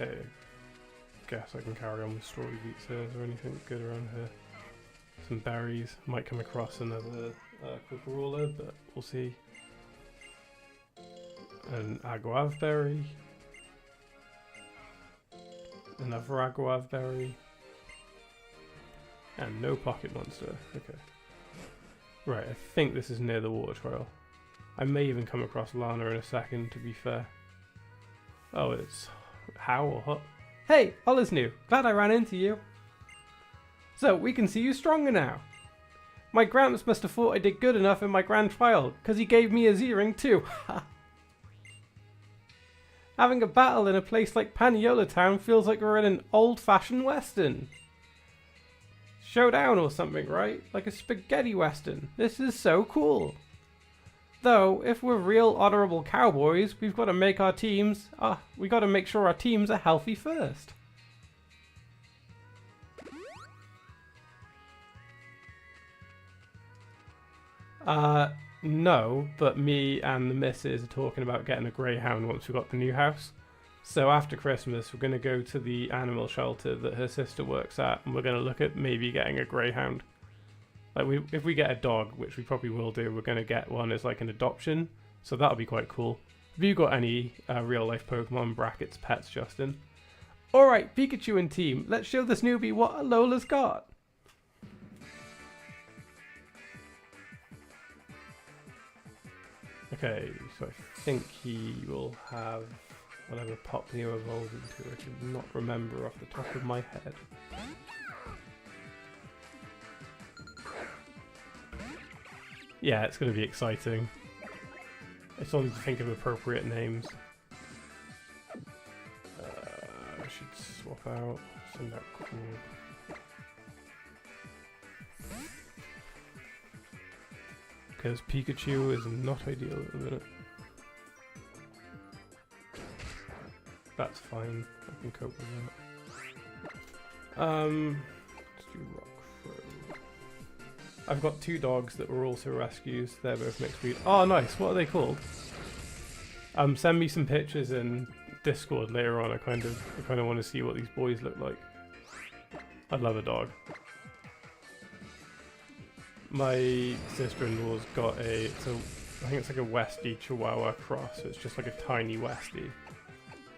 Okay. Guess I can carry on with strawberry beets here. Is there anything good around here? Some berries. Might come across another Kookarola, but we'll see. An Aguave berry. Another Aguave berry. And no pocket monster. Okay. Right, I think this is near the water trail. I may even come across Lana in a second, to be fair. Oh, it's How or Hut? Hey, Olisnew, glad I ran into you. So, we can see you stronger now. My Gramps must have thought I did good enough in my grand trial, because he gave me a Z-ring too. Having a battle in a place like Paniola Town feels like we're in an old-fashioned western. Showdown or something, right? Like a spaghetti western. This is so cool. Though, if we're real honorable cowboys, we've got to make our teams... we got to make sure our teams are healthy first. No, but me and the missus are talking about getting a greyhound once we've got the new house. So after Christmas, we're going to go to the animal shelter that her sister works at, and we're going to look at maybe getting a greyhound. Like, if we get a dog, which we probably will do, we're going to get one as like an adoption. So that'll be quite cool. Have you got any real-life Pokemon brackets pets, Justin? Alright, Pikachu and team, let's show this newbie what Alola's got. Okay, so I think he will have whatever Popneo evolves into. I can not remember off the top of my head. Yeah, it's going to be exciting. I still need to think of appropriate names. I should swap out, send out cool. Because Pikachu is not ideal at the minute. That's fine, I can cope with that. Let's do Rock Throw. I've got two dogs that were also rescues, they're both mixed breed. Oh nice, what are they called? Send me some pictures in Discord later on, I kind of want to see what these boys look like. I'd love a dog. My sister-in-law's got I think it's like a Westie Chihuahua cross, so it's just like a tiny Westie.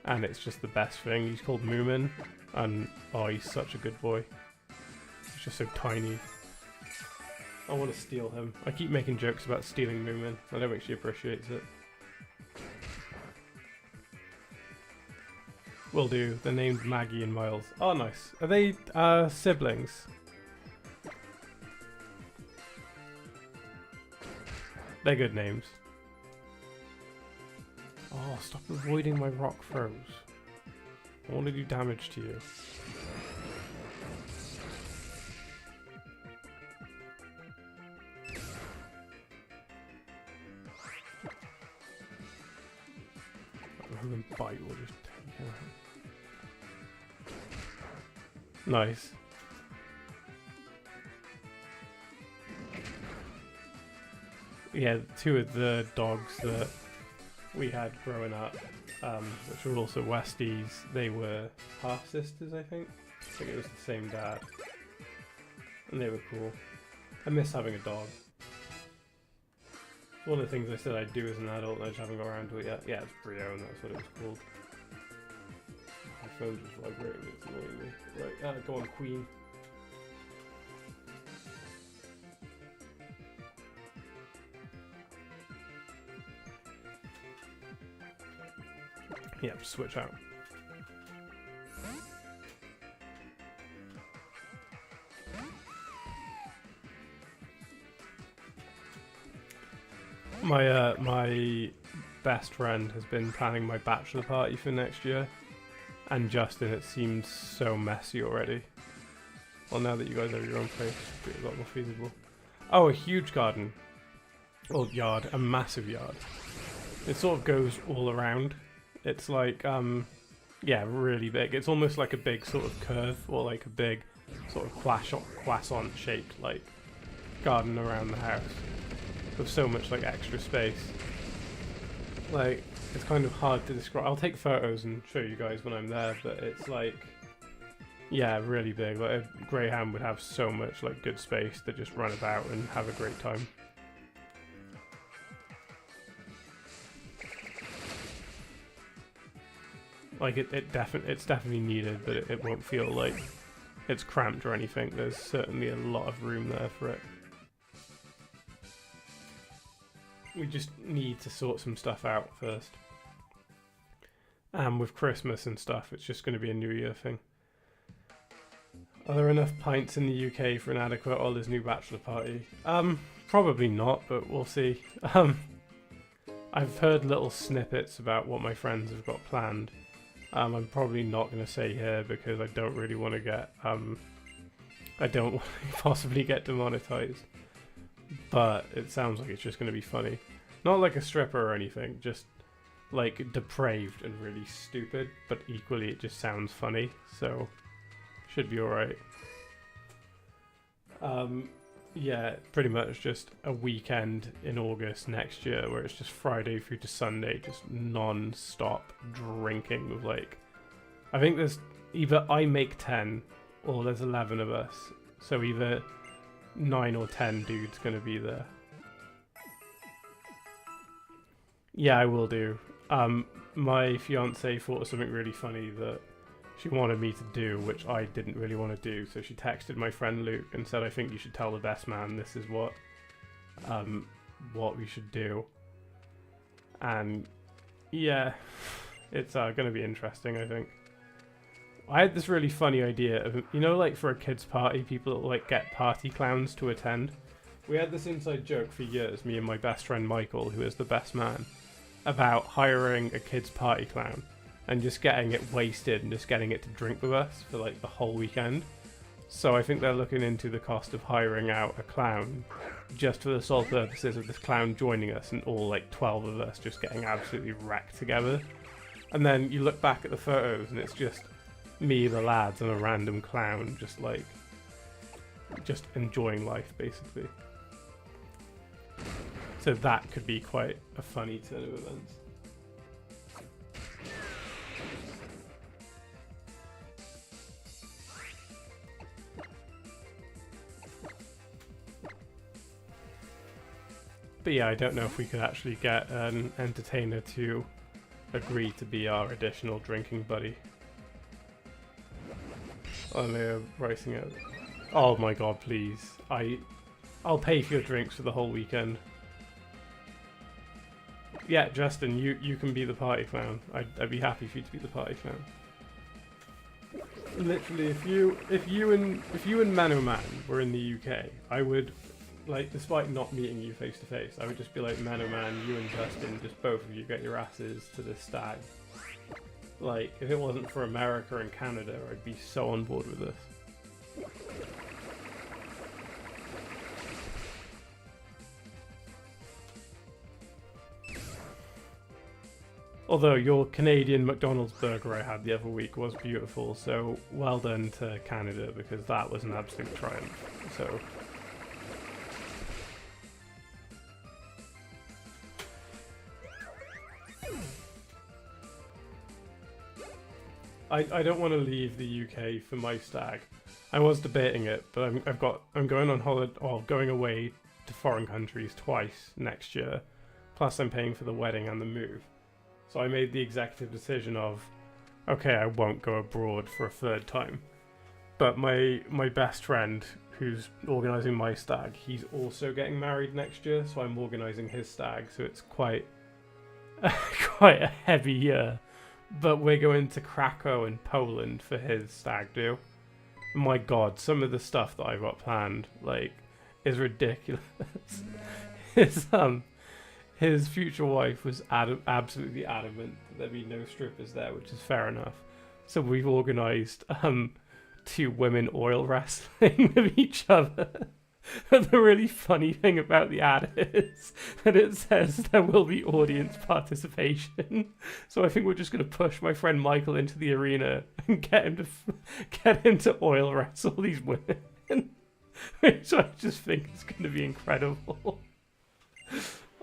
And it's just the best thing. He's called Moomin, and oh, he's such a good boy. He's just so tiny. I want to steal him. I keep making jokes about stealing Moomin. I don't think she appreciates it. Will do. They're named Maggie and Miles. Oh, nice. Are they siblings? They're good names. Oh, stop avoiding my rock throws. I want to do damage to you. And bite will just take him out. Nice. Yeah, two of the dogs that we had growing up, which were also Westies, they were half-sisters, I think. I think it was the same dad. And they were cool. I miss having a dog. It's one of the things I said I'd do as an adult and I just haven't got around to it yet. Yeah, it's Brio and that's what it was called. My phone's just vibrating, it's annoying me. Right, go on, Queen. Yep, switch out. My best friend has been planning my bachelor party for next year, and Justin, it seems so messy already. Well, now that you guys have your own place, it's a lot more feasible. Oh, a huge garden. Well, yard, a massive yard. It sort of goes all around. It's like, yeah, really big. It's almost like a big sort of curve, or like a big sort of croissant shaped like garden around the house with so much like extra space. Like, it's kind of hard to describe. I'll take photos and show you guys when I'm there, but it's like, yeah, really big. Like a greyhound would have so much like good space to just run about and have a great time. Like it's definitely needed, but it won't feel like it's cramped or anything. There's certainly a lot of room there for it. We just need to sort some stuff out first. And with Christmas and stuff, it's just going to be a New Year thing. Are there enough pints in the UK for an adequate Olisnew bachelor party? Probably not, but we'll see. I've heard little snippets about what my friends have got planned. I'm probably not going to say here because I don't really want to get, I don't want to possibly get demonetized. But it sounds like it's just going to be funny. Not like a stripper or anything, just like depraved and really stupid, but equally it just sounds funny, so should be alright. Yeah, pretty much just a weekend in August next year where it's just Friday through to Sunday, just non-stop drinking with like, I think there's either I make 10 or there's 11 of us, so either 9 or 10 dudes gonna be there. Yeah, I will do. My fiance thought of something really funny that she wanted me to do, which I didn't really want to do, so she texted my friend Luke and said, I think you should tell the best man this is what we should do. And yeah, it's going to be interesting, I think. I had this really funny idea of, you know, like for a kid's party, people like get party clowns to attend. We had this inside joke for years, me and my best friend Michael, who is the best man, about hiring a kid's party clown and just getting it wasted and just getting it to drink with us for like the whole weekend. So I think they're looking into the cost of hiring out a clown just for the sole purposes of this clown joining us and all like 12 of us just getting absolutely wrecked together. And then you look back at the photos and it's just me, the lads, and a random clown just enjoying life basically. So that could be quite a funny turn of events. But yeah, I don't know if we could actually get an entertainer to agree to be our additional drinking buddy. Oh, they're racing out. Oh my god, please. I'll pay for your drinks for the whole weekend. Yeah, Justin, you can be the party clown. I'd be happy for you to be the party clown. Literally, if you and Mano Man were in the UK, I would, like, despite not meeting you face to face, I would just be like, Mano Man, you and Justin, just both of you get your asses to this stag. Like, if it wasn't for America and Canada, I'd be so on board with this. Although your Canadian McDonald's burger I had the other week was beautiful, so well done to Canada, because that was an absolute triumph. So I don't want to leave the UK for my stag. I was debating it, but I'm going on holiday, or going away to foreign countries twice next year. Plus I'm paying for the wedding and the move. So I made the executive decision of, okay, I won't go abroad for a third time. But my best friend, who's organising my stag, he's also getting married next year, so I'm organising his stag, so it's quite quite a heavy year. But we're going to Krakow in Poland for his stag do. My god, some of the stuff that I've got planned, like, is ridiculous. His future wife was absolutely adamant that there'd be no strippers there, which is fair enough. So we've organised 2 women oil wrestling with each other. And the really funny thing about the ad is that it says there will be audience participation. So I think we're just going to push my friend Michael into the arena and get him to oil wrestle these women. Which I just think is going to be incredible.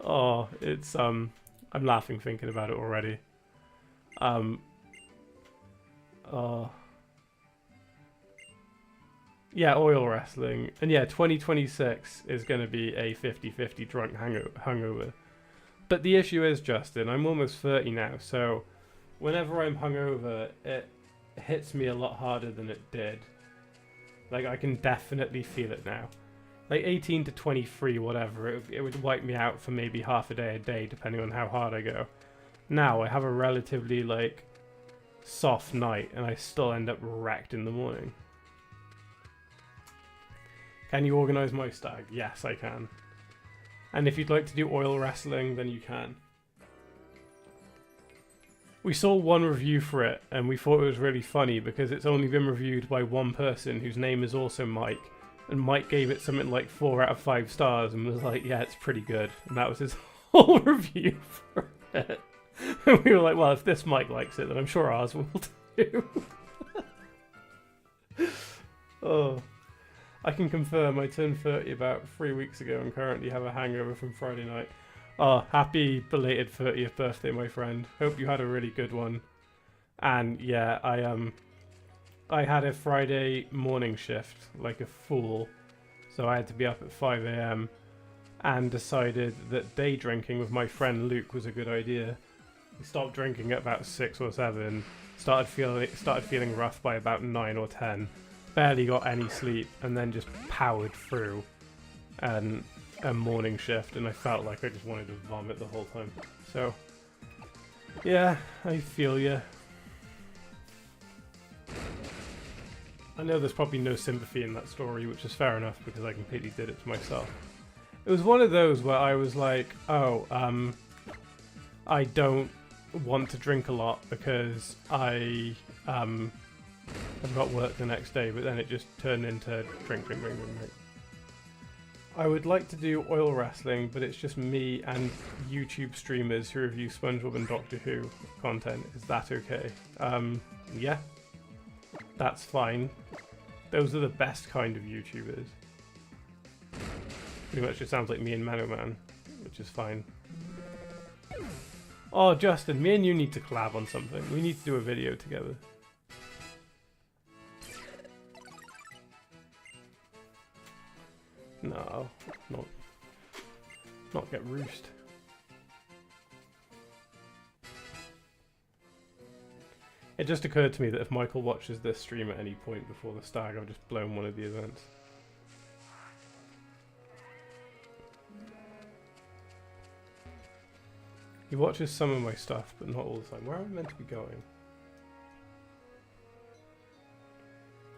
Oh, it's I'm laughing thinking about it already. Yeah, oil wrestling. And yeah, 2026 is going to be a 50-50 drunk hungover. But the issue is, Justin, I'm almost 30 now, so whenever I'm hungover, it hits me a lot harder than it did. Like, I can definitely feel it now. Like 18 to 23, whatever, it would wipe me out for maybe half a day, depending on how hard I go. Now I have a relatively, like, soft night and I still end up wrecked in the morning. Can you organise my stag? Yes, I can. And if you'd like to do oil wrestling, then you can. We saw one review for it and we thought it was really funny because it's only been reviewed by one person whose name is also Mike. And Mike gave it something like 4 out of 5 stars and was like, yeah, it's pretty good. And that was his whole review for it. And we were like, well, if this Mike likes it, then I'm sure ours will too. Oh. I can confirm I turned 30 about 3 weeks ago and currently have a hangover from Friday night. Oh, happy belated 30th birthday, my friend. Hope you had a really good one. And yeah, I had a Friday morning shift like a fool. So I had to be up at 5 AM and decided that day drinking with my friend Luke was a good idea. We stopped drinking at about 6 or 7, started feeling rough by about 9 or 10. Barely got any sleep and then just powered through a morning shift, and I felt like I just wanted to vomit the whole time. So yeah, I feel ya. I know there's probably no sympathy in that story, which is fair enough because I completely did it to myself. It was one of those where I was like, oh, I don't want to drink a lot because I've got work the next day, but then it just turned into drink. I would like to do oil wrestling, but it's just me and YouTube streamers who review SpongeBob and Doctor Who content. Is that okay? Yeah. That's fine. Those are the best kind of YouTubers. Pretty much it sounds like me and Manoman, which is fine. Oh, Justin, me and you need to collab on something. We need to do a video together. No, not get roost. It just occurred to me that if Michael watches this stream at any point before the stag, I've just blown one of the events. He watches some of my stuff, but not all the time. Where am I meant to be going?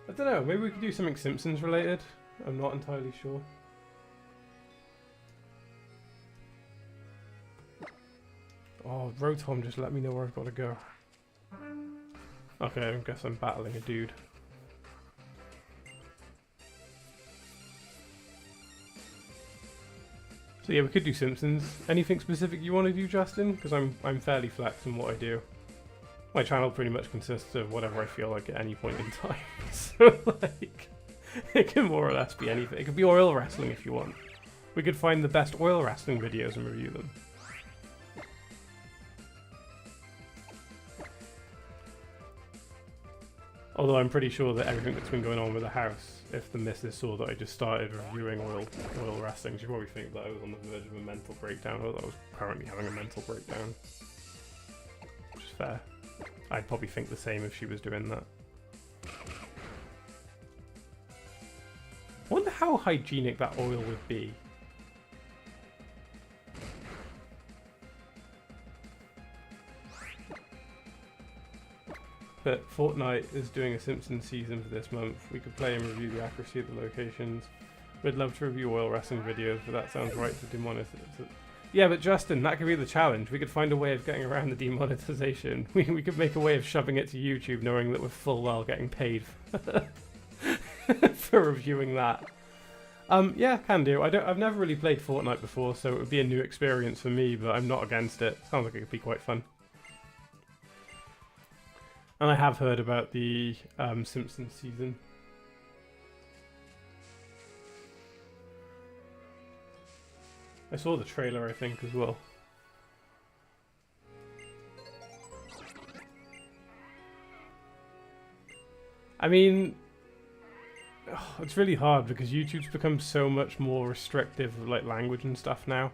I don't know, maybe we could do something Simpsons related? I'm not entirely sure. Oh, Rotom just let me know where I've got to go. Okay, I guess I'm battling a dude. So yeah, we could do Simpsons. Anything specific you want to do, Justin? Because I'm fairly flex in what I do. My channel pretty much consists of whatever I feel like at any point in time. So like, it can more or less be anything. It could be oil wrestling if you want. We could find the best oil wrestling videos and review them. Although I'm pretty sure that everything that's been going on with the house, if the missus saw that I just started reviewing oil wrestling, she'd probably think that I was on the verge of a mental breakdown, or that I was currently having a mental breakdown. Which is fair. I'd probably think the same if she was doing that. I wonder how hygienic that oil would be. But Fortnite is doing a Simpsons season for this month. We could play and review the accuracy of the locations. We'd love to review oil wrestling videos, but that sounds right to demonetize. Yeah, but Justin, that could be the challenge. We could find a way of getting around the demonetization. We could make a way of shoving it to YouTube, knowing that we're full well getting paid for reviewing that. Yeah, can do. I've never really played Fortnite before, so it would be a new experience for me, but I'm not against it. Sounds like it could be quite fun. And I have heard about the Simpsons season. I saw the trailer, I think, as well. I mean, it's really hard because YouTube's become so much more restrictive of like language and stuff now.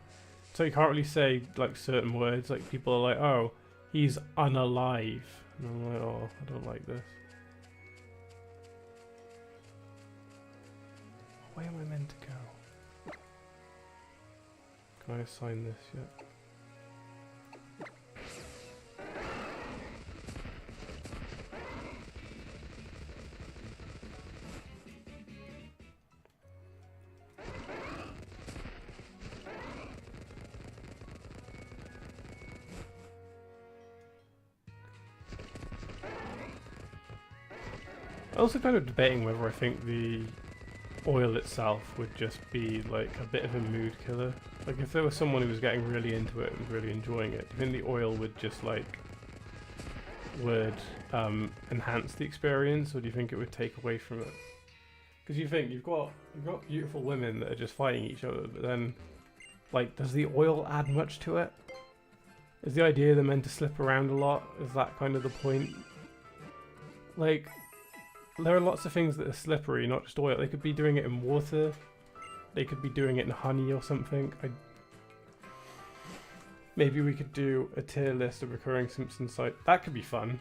So you can't really say like certain words. Like people are like, "Oh, he's unalive." And I'm like, oh, I don't like this. Where am I meant to go? Can I assign this yet? I'm also kind of debating whether I think the oil itself would just be like a bit of a mood killer. Like if there was someone who was getting really into it and really enjoying it, do you think the oil would just like would enhance the experience, or do you think it would take away from it? Because you think you've got beautiful women that are just fighting each other, but then like does the oil add much to it? Is the idea they're meant to slip around a lot? Is that kind of the point? Like, there are lots of things that are slippery, not just oil. They could be doing it in water. They could be doing it in honey or something. Maybe we could do a tier list of recurring Simpsons sites. That could be fun.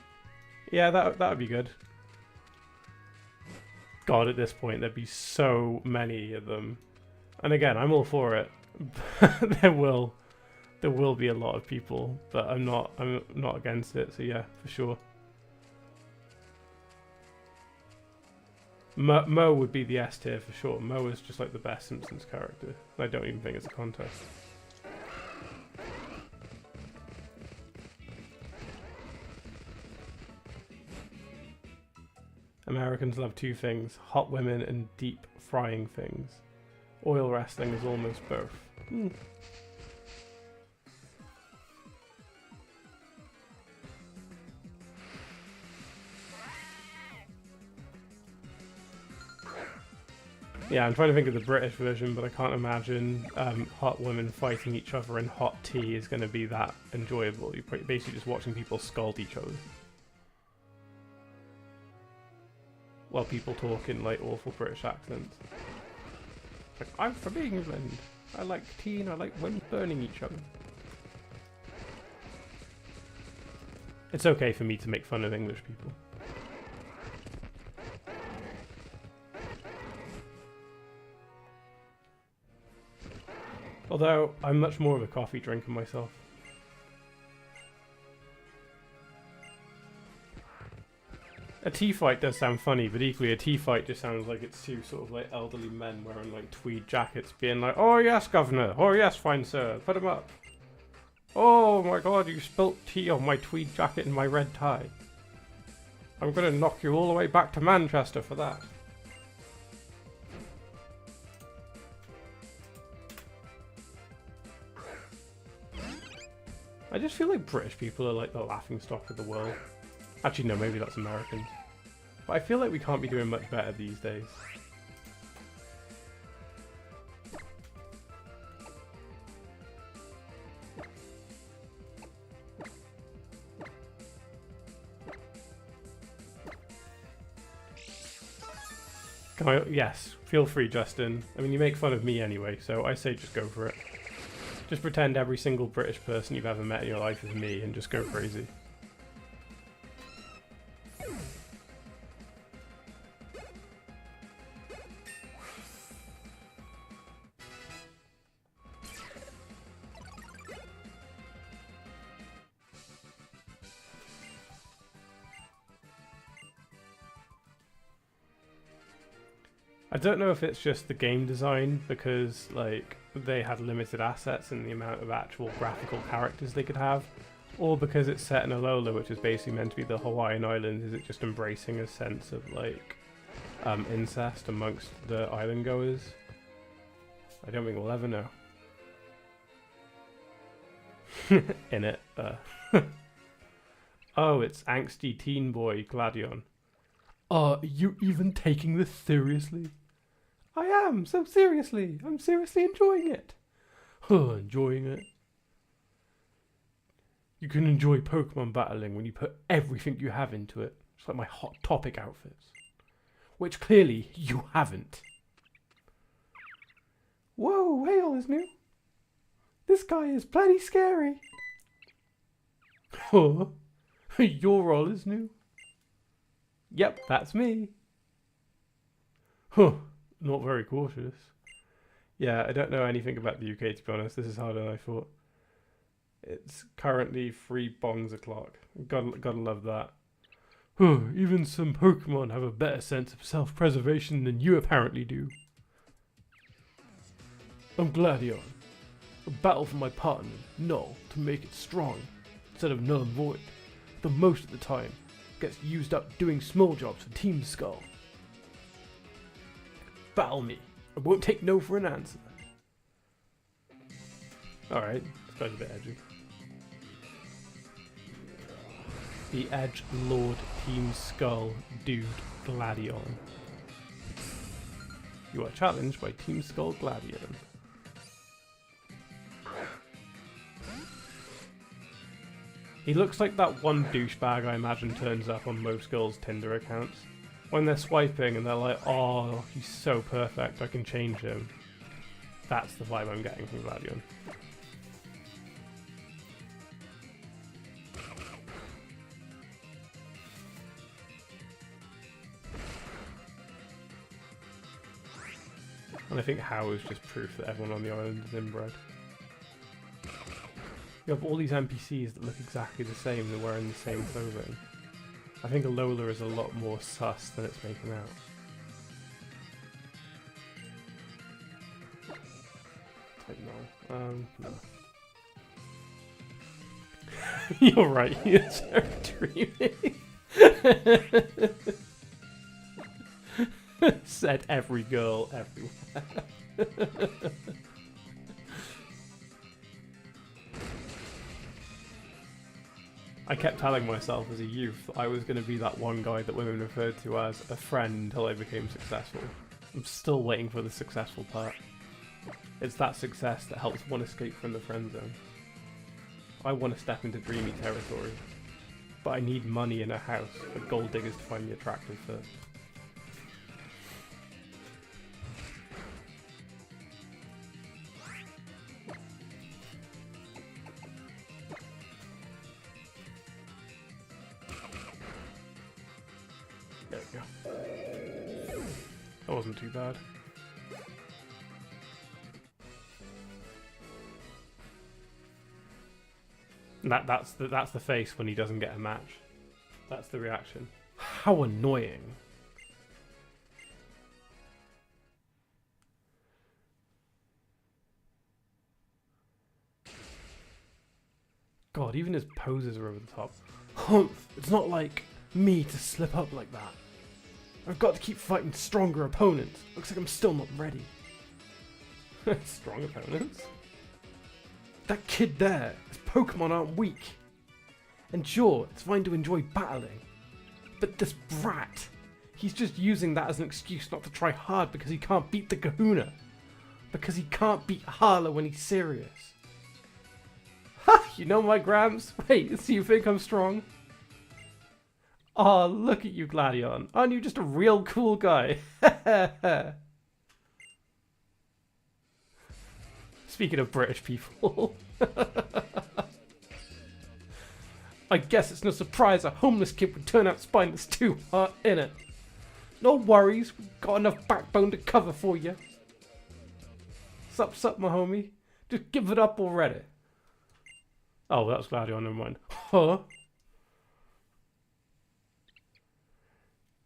Yeah, that would be good. God, at this point, there'd be so many of them. And again, I'm all for it. there will be a lot of people, but I'm not against it. So yeah, for sure. Mo would be the S tier for sure. Mo is just like the best Simpsons character. I don't even think it's a contest. Americans love two things: hot women and deep frying things. Oil wrestling is almost both. Yeah, I'm trying to think of the British version, but I can't imagine hot women fighting each other in hot tea is going to be that enjoyable. You're basically just watching people scold each other. While people talk in like awful British accents. Like, I'm from England. I like tea and I like women burning each other. It's okay for me to make fun of English people. Although, I'm much more of a coffee drinker myself. A tea fight does sound funny, but equally a tea fight just sounds like it's two sort of like elderly men wearing like tweed jackets being like, "Oh yes, governor. Oh yes, fine sir. Put him up. Oh my god, you spilt tea on my tweed jacket and my red tie. I'm gonna knock you all the way back to Manchester for that." I just feel like British people are like the laughingstock of the world. Actually, no, maybe that's Americans. But I feel like we can't be doing much better these days. Can I? Yes, feel free, Justin. I mean, you make fun of me anyway, so I say just go for it. Just pretend every single British person you've ever met in your life is me and just go crazy. I don't know if it's just the game design, because like they had limited assets and the amount of actual graphical characters they could have, or because it's set in Alola, which is basically meant to be the Hawaiian Islands. Is it just embracing a sense of like incest amongst the island goers? I don't think we'll ever know. In it. Oh, it's angsty teen boy Gladion. Are you even taking this seriously? I am, so seriously. I'm seriously enjoying it. Enjoying it? You can enjoy Pokemon battling when you put everything you have into it. Just like my Hot Topic outfits. Which clearly you haven't. Whoa, hey Olisnew. This guy is bloody scary. Huh? You're Olisnew? Yep, that's me. Huh, not very cautious. Yeah, I don't know anything about the UK, to be honest. This is harder than I thought. It's currently 3 bongs o'clock. Gotta love that. Huh, even some Pokemon have a better sense of self-preservation than you apparently do. I'm Gladion. A battle for my partner, Null, to make it strong, instead of null and void. Though most of the time, gets used up doing small jobs for Team Skull. Battle me. I won't take no for an answer. Alright, this guy's a bit edgy. The Edge Lord Team Skull Dude Gladion. You are challenged by Team Skull Gladion. He looks like that one douchebag I imagine turns up on most girls' Tinder accounts. When they're swiping and they're like, oh, he's so perfect, I can change him. That's the vibe I'm getting from Gladion. And I think How is just proof that everyone on the island is inbred. You have all these NPCs that look exactly the same, they're wearing the same clothing. I think Alola is a lot more sus than it's making out. No. You're right, he is very dreamy. Said every girl everywhere. I kept telling myself as a youth that I was going to be that one guy that women referred to as a friend until I became successful. I'm still waiting for the successful part. It's that success that helps one escape from the friend zone. I want to step into dreamy territory, but I need money in a house for gold diggers to find me attractive first. There we go. That wasn't too bad. And that's the face when he doesn't get a match. That's the reaction. How annoying. God, even his poses are over the top. Humph! It's not like me to slip up like that. I've got to keep fighting stronger opponents. Looks like I'm still not ready. Strong opponents? That kid there, his Pokemon aren't weak. And sure, it's fine to enjoy battling. But this brat, he's just using that as an excuse not to try hard because he can't beat the Kahuna. Because he can't beat Harlow when he's serious. Ha! You know my Grams? Wait, so you think I'm strong? Oh, look at you, Gladion. Aren't you just a real cool guy? Speaking of British people. I guess it's no surprise a homeless kid would turn out spineless too, innit? No worries, we've got enough backbone to cover for you. Sup, my homie? Just give it up already. Oh, that was Gladion, never mind. Huh?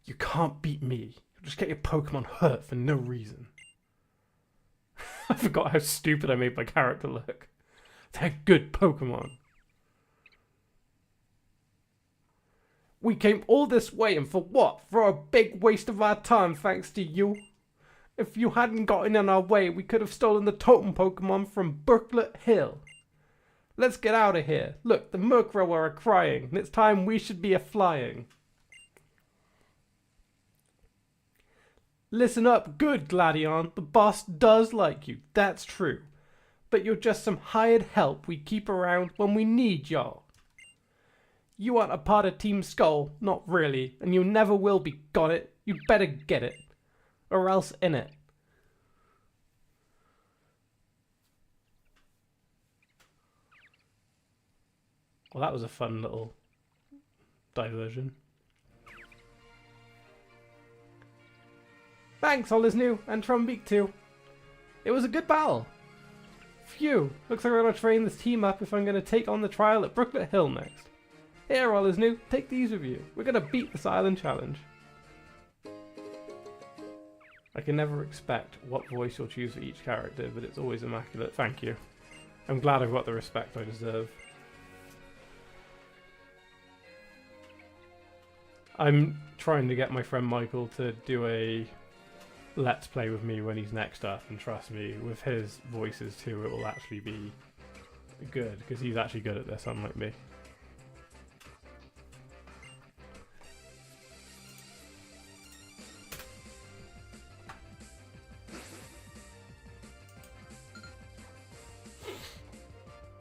You can't beat me. You'll just get your Pokemon hurt for no reason. I forgot how stupid I made my character look. They're good Pokemon. We came all this way and for what? For a big waste of our time thanks to you. If you hadn't gotten in our way, we could have stolen the totem Pokemon from Brooklet Hill. Let's get out of here. Look, the Murkrow are crying, and it's time we should be a-flying. Listen up, good Gladion. The boss does like you, that's true. But you're just some hired help we keep around when we need y'all. You aren't a part of Team Skull, not really, and you never will be, got it? You'd better get it. Or else in it. Well, that was a fun little diversion. Thanks, Olisnew, and Trumbeak too. It was a good battle. Phew, looks like I'm going to train this team up if I'm going to take on the trial at Brooklet Hill next. Here, Olisnew, take these with you. We're going to beat this island challenge. I can never expect what voice you'll choose for each character, but it's always immaculate. Thank you. I'm glad I've got the respect I deserve. I'm trying to get my friend Michael to do a Let's Play with me when he's next up, and trust me, with his voices too, it will actually be good, because he's actually good at this, unlike me.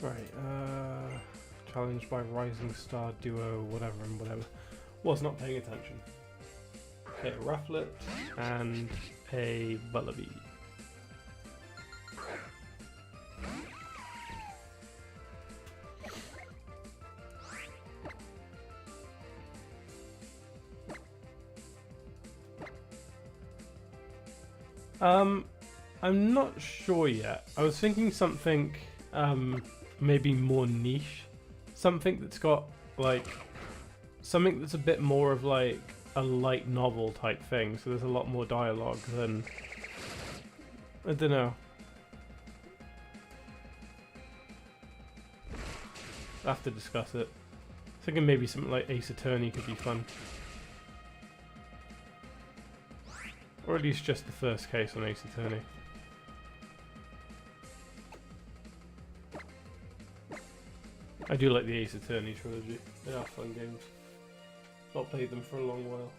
Right, challenged by Rising Star Duo, whatever and whatever. Was not paying attention. Okay, a Rufflet and a Bullaby. I'm not sure yet. I was thinking something, maybe more niche. Something that's got, like, something that's a bit more of, like, a light novel type thing. So there's a lot more dialogue than, I don't know. I'll have to discuss it. Thinking maybe something like Ace Attorney could be fun. Or at least just the first case on Ace Attorney. I do like the Ace Attorney trilogy. They are fun games. Not played them for a long while.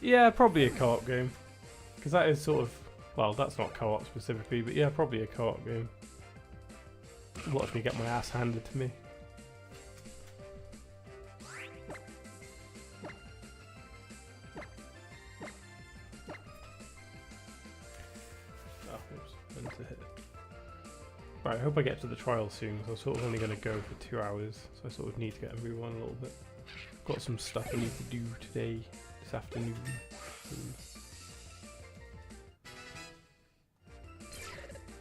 Yeah, probably a co-op game. Because that is sort of... Well, that's not co-op specifically, but yeah, probably a co-op game. Watch me get my ass handed to me. Right, I hope I get to the trial soon, because I'm sort of only going to go for 2 hours, so I sort of need to get a move on a little bit. Got some stuff I need to do today, this afternoon.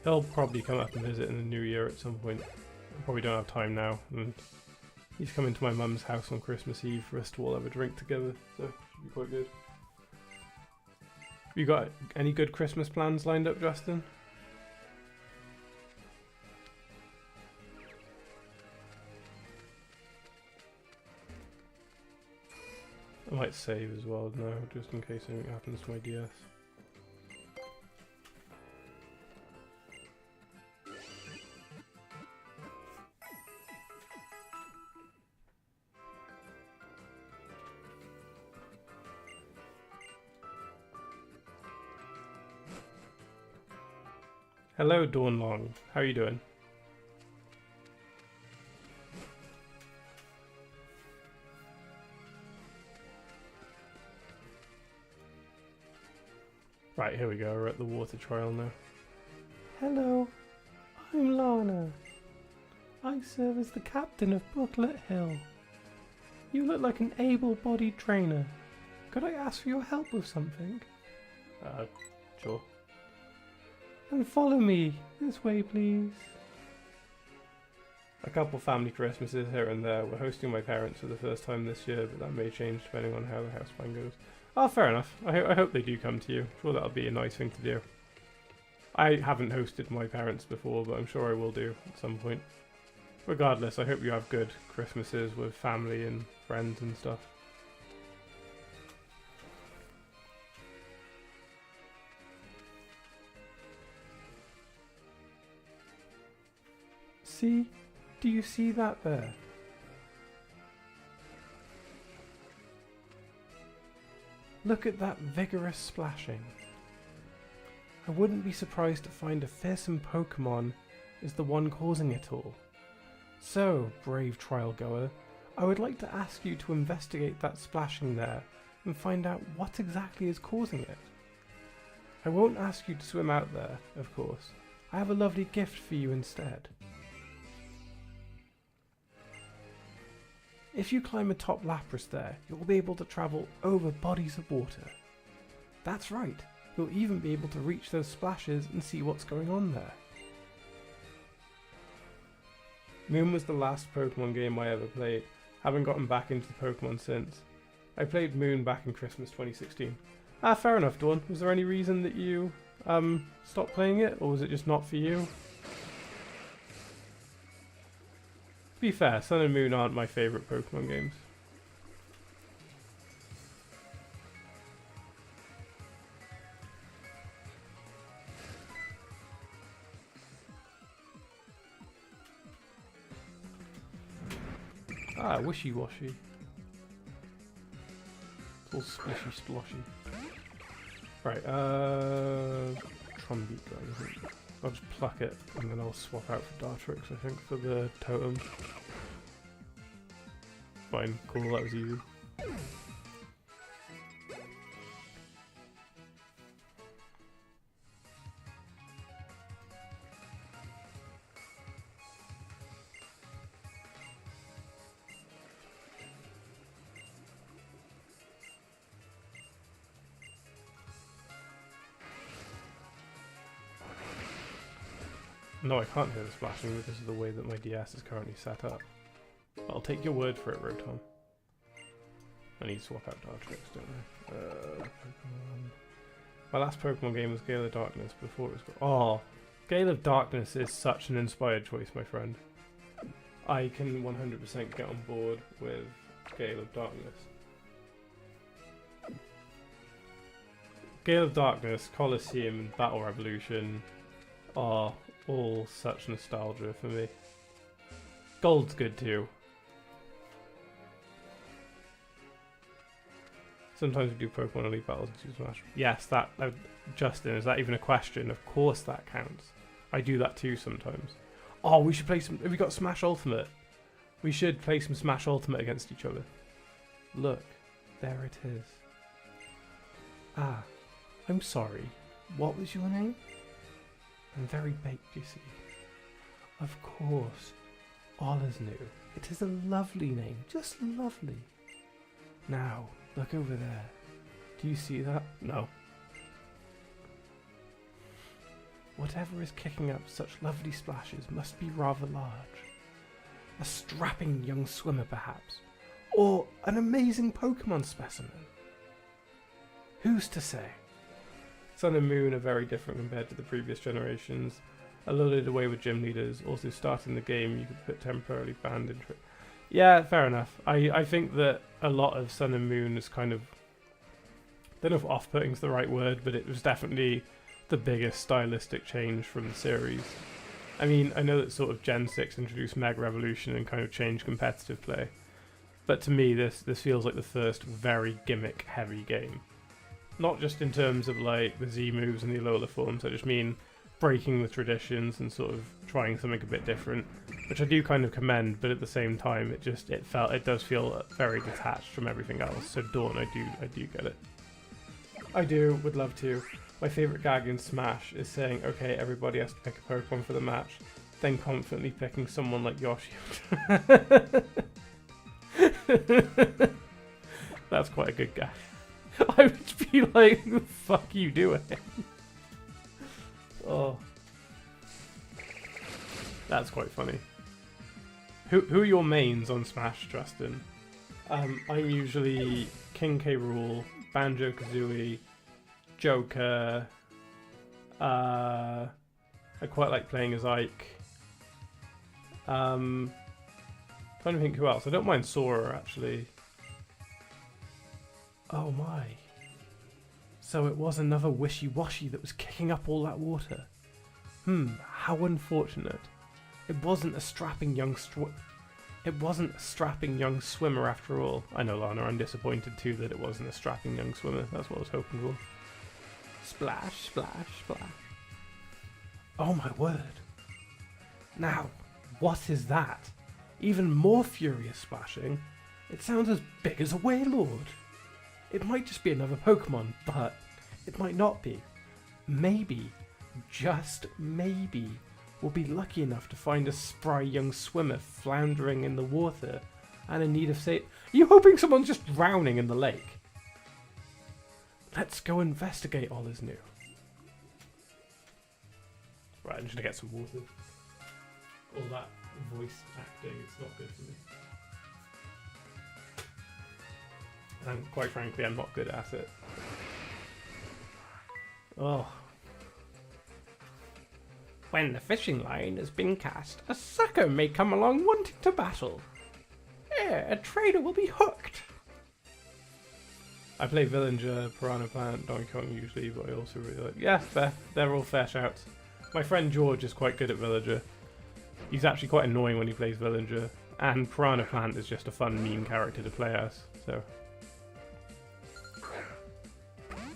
He'll probably come up and visit in the new year at some point. I probably don't have time now, and he's coming to my mum's house on Christmas Eve for us to all have a drink together, so it should be quite good. You got any good Christmas plans lined up, Justin? I might save as well now, just in case anything happens to my DS. Hello, Dawn Long. How are you doing? Right, here we go. We're at the water trial now. Hello, I'm Lana. I serve as the captain of Brooklet Hill. You look like an able-bodied trainer. Could I ask for your help with something? Sure. Then follow me. This way, please. A couple family Christmases here and there. We're hosting my parents for the first time this year, but that may change depending on how the house plan goes. Oh, fair enough. I hope they do come to you. I'm sure that'll be a nice thing to do. I haven't hosted my parents before, but I'm sure I will do at some point. Regardless, I hope you have good Christmases with family and friends and stuff. See? Do you see that there? Look at that vigorous splashing. I wouldn't be surprised to find a fearsome Pokemon is the one causing it all. So, brave trial goer, I would like to ask you to investigate that splashing there and find out what exactly is causing it. I won't ask you to swim out there, of course. I have a lovely gift for you instead. If you climb atop Lapras there, you'll be able to travel over bodies of water. That's right, you'll even be able to reach those splashes and see what's going on there. Moon was the last Pokemon game I ever played. Haven't gotten back into Pokemon since. I played Moon back in Christmas 2016. Ah, fair enough, Dawn. Was there any reason that you stop playing it, or was it just not for you? To be fair, Sun and Moon aren't my favourite Pokemon games. Ah, wishy-washy. It's all splishy sploshy. Right, Trumbeak guy, I think. I'll just pluck it and then I'll swap out for Dartrix, I think, for the totem. Fine, cool, that was easy. No, I can't hear the splashing because of the way that my DS is currently set up. But I'll take your word for it, Rotom. I need to swap out Dartrix, don't I? Pokemon. My last Pokemon game was Gale of Darkness before it was... Oh! Gale of Darkness is such an inspired choice, my friend. I can 100% get on board with Gale of Darkness. Gale of Darkness, Colosseum, and Battle Revolution are all such nostalgia for me. Gold's good too. Sometimes we do Pokemon Elite Battles and Super Smash. Yes, that Justin, is that even a question? Of course that counts. I do that too sometimes. Oh, we should play some... Have we got Smash Ultimate? We should play some Smash Ultimate against each other. Look, there it is. Ah, I'm sorry. What was your name? I'm very baked, you see. Of course. Olisnew. It is a lovely name. Just lovely. Now, look over there. Do you see that? No. Whatever is kicking up such lovely splashes must be rather large. A strapping young swimmer, perhaps. Or an amazing Pokemon specimen. Who's to say? Sun and Moon are very different compared to the previous generations. A little did away with gym leaders. Also, starting the game, you could put temporarily banned in. Yeah, fair enough. I think that a lot of Sun and Moon is kind of... I don't know if off-putting is the right word, but it was definitely the biggest stylistic change from the series. I mean, I know that sort of Gen 6 introduced Mega Revolution and kind of changed competitive play. But to me, this feels like the first very gimmick-heavy game. Not just in terms of like the Z moves and the Alola forms, I just mean breaking the traditions and sort of trying something a bit different, which I do kind of commend, but at the same time it does feel very detached from everything else. So Dawn, I do get it. I would love to. My favourite gag in Smash is saying, okay, everybody has to pick a Pokemon for the match, then confidently picking someone like Yoshi. That's quite a good gag. I would be like, the fuck you doing? Oh. That's quite funny. Who are your mains on Smash, Justin? I'm usually King K. Rool, Banjo-Kazooie, Joker. I quite like playing as Ike. Trying to think who else. I don't mind Sora, actually. Oh my. So it was another wishy-washy that was kicking up all that water. How unfortunate. It wasn't a strapping young swimmer after all. I know, Lana, I'm disappointed too that it wasn't a strapping young swimmer. That's what I was hoping for. Splash, splash, splash. Oh my word. Now, what is that? Even more furious splashing. It sounds as big as a Wailord. It might just be another Pokemon, but it might not be. Maybe, just maybe, we'll be lucky enough to find a spry young swimmer floundering in the water and in need of Are you hoping someone's just drowning in the lake? Let's go investigate Olisnew. Right, I'm just gonna get some water. All that voice acting, it's not good for me. And quite frankly, I'm not good at it. Oh, When the fishing line has been cast, a sucker may come along wanting to battle. Here, a trader will be hooked. I play Villager, Piranha Plant, Donkey Kong usually, but I also really like... Yeah, fair. They're all fair shouts. My friend George is quite good at Villager. He's actually quite annoying when he plays Villager. And Piranha Plant is just a fun meme character to play as, so...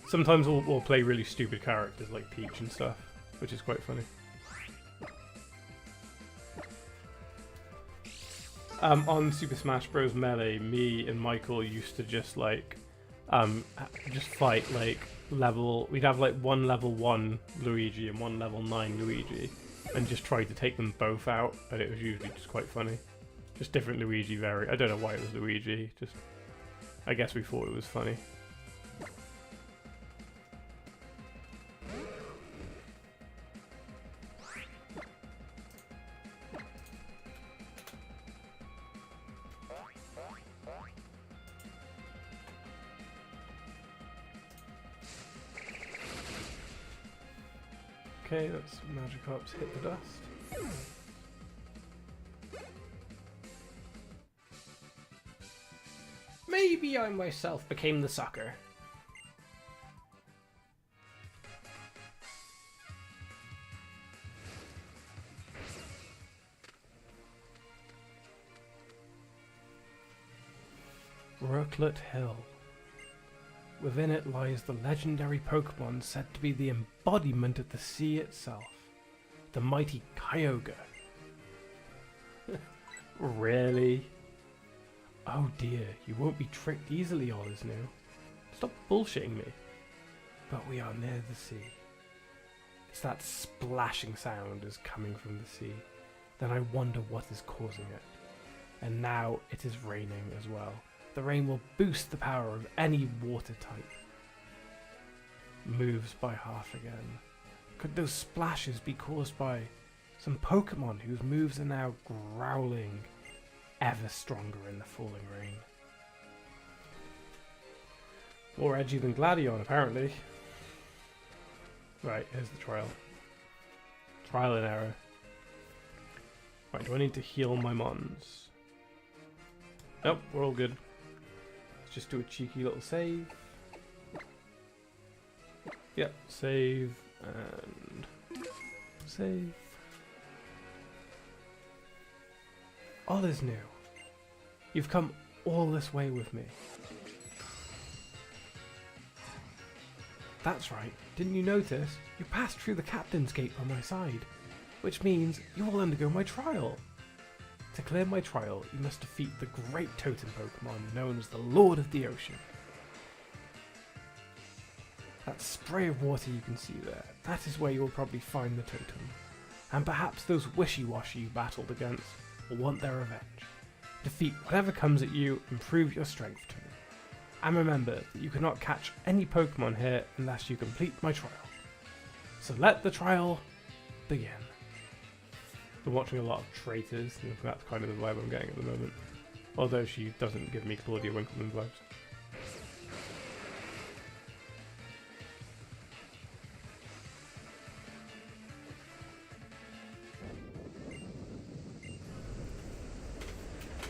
Sometimes we'll play really stupid characters like Peach and stuff, which is quite funny. On Super Smash Bros. Melee, me and Michael used to just like... just fight like we'd have like one level 1 Luigi and one level 9 Luigi and just try to take them both out, and it was usually just quite funny. Just different Luigi I don't know why it was Luigi, just I guess we thought it was funny. Okay, that's Magikarp's hit the dust. Maybe I myself became the sucker. Rooklet Hill. Within it lies the legendary Pokemon said to be the embodiment of the sea itself, the mighty Kyogre. Really? Oh dear, you won't be tricked easily, Olisnew. Stop bullshitting me. But we are near the sea. It's that splashing sound is coming from the sea. Then I wonder what is causing it. And now it is raining as well. The rain will boost the power of any water type. Moves by half again. Could those splashes be caused by some Pokemon whose moves are now growling ever stronger in the falling rain? More edgy than Gladion, apparently. Right, here's the trial. Trial and error. Right, do I need to heal my mons? Nope, we're all good. Just do a cheeky little save. Yep, save and save. Olisnew, you've come all this way with me. That's right, didn't you notice? You passed through the captain's gate by my side, which means you will undergo my trial. To clear my trial, you must defeat the great totem Pokemon known as the Lord of the Ocean. That spray of water you can see there, that is where you will probably find the totem. And perhaps those wishy-washy you battled against will want their revenge. Defeat whatever comes at you and prove your strength to me. And remember that you cannot catch any Pokemon here unless you complete my trial. So let the trial begin. Been watching a lot of Traitors, and that's kind of the vibe I'm getting at the moment. Although she doesn't give me Claudia Winkleman vibes.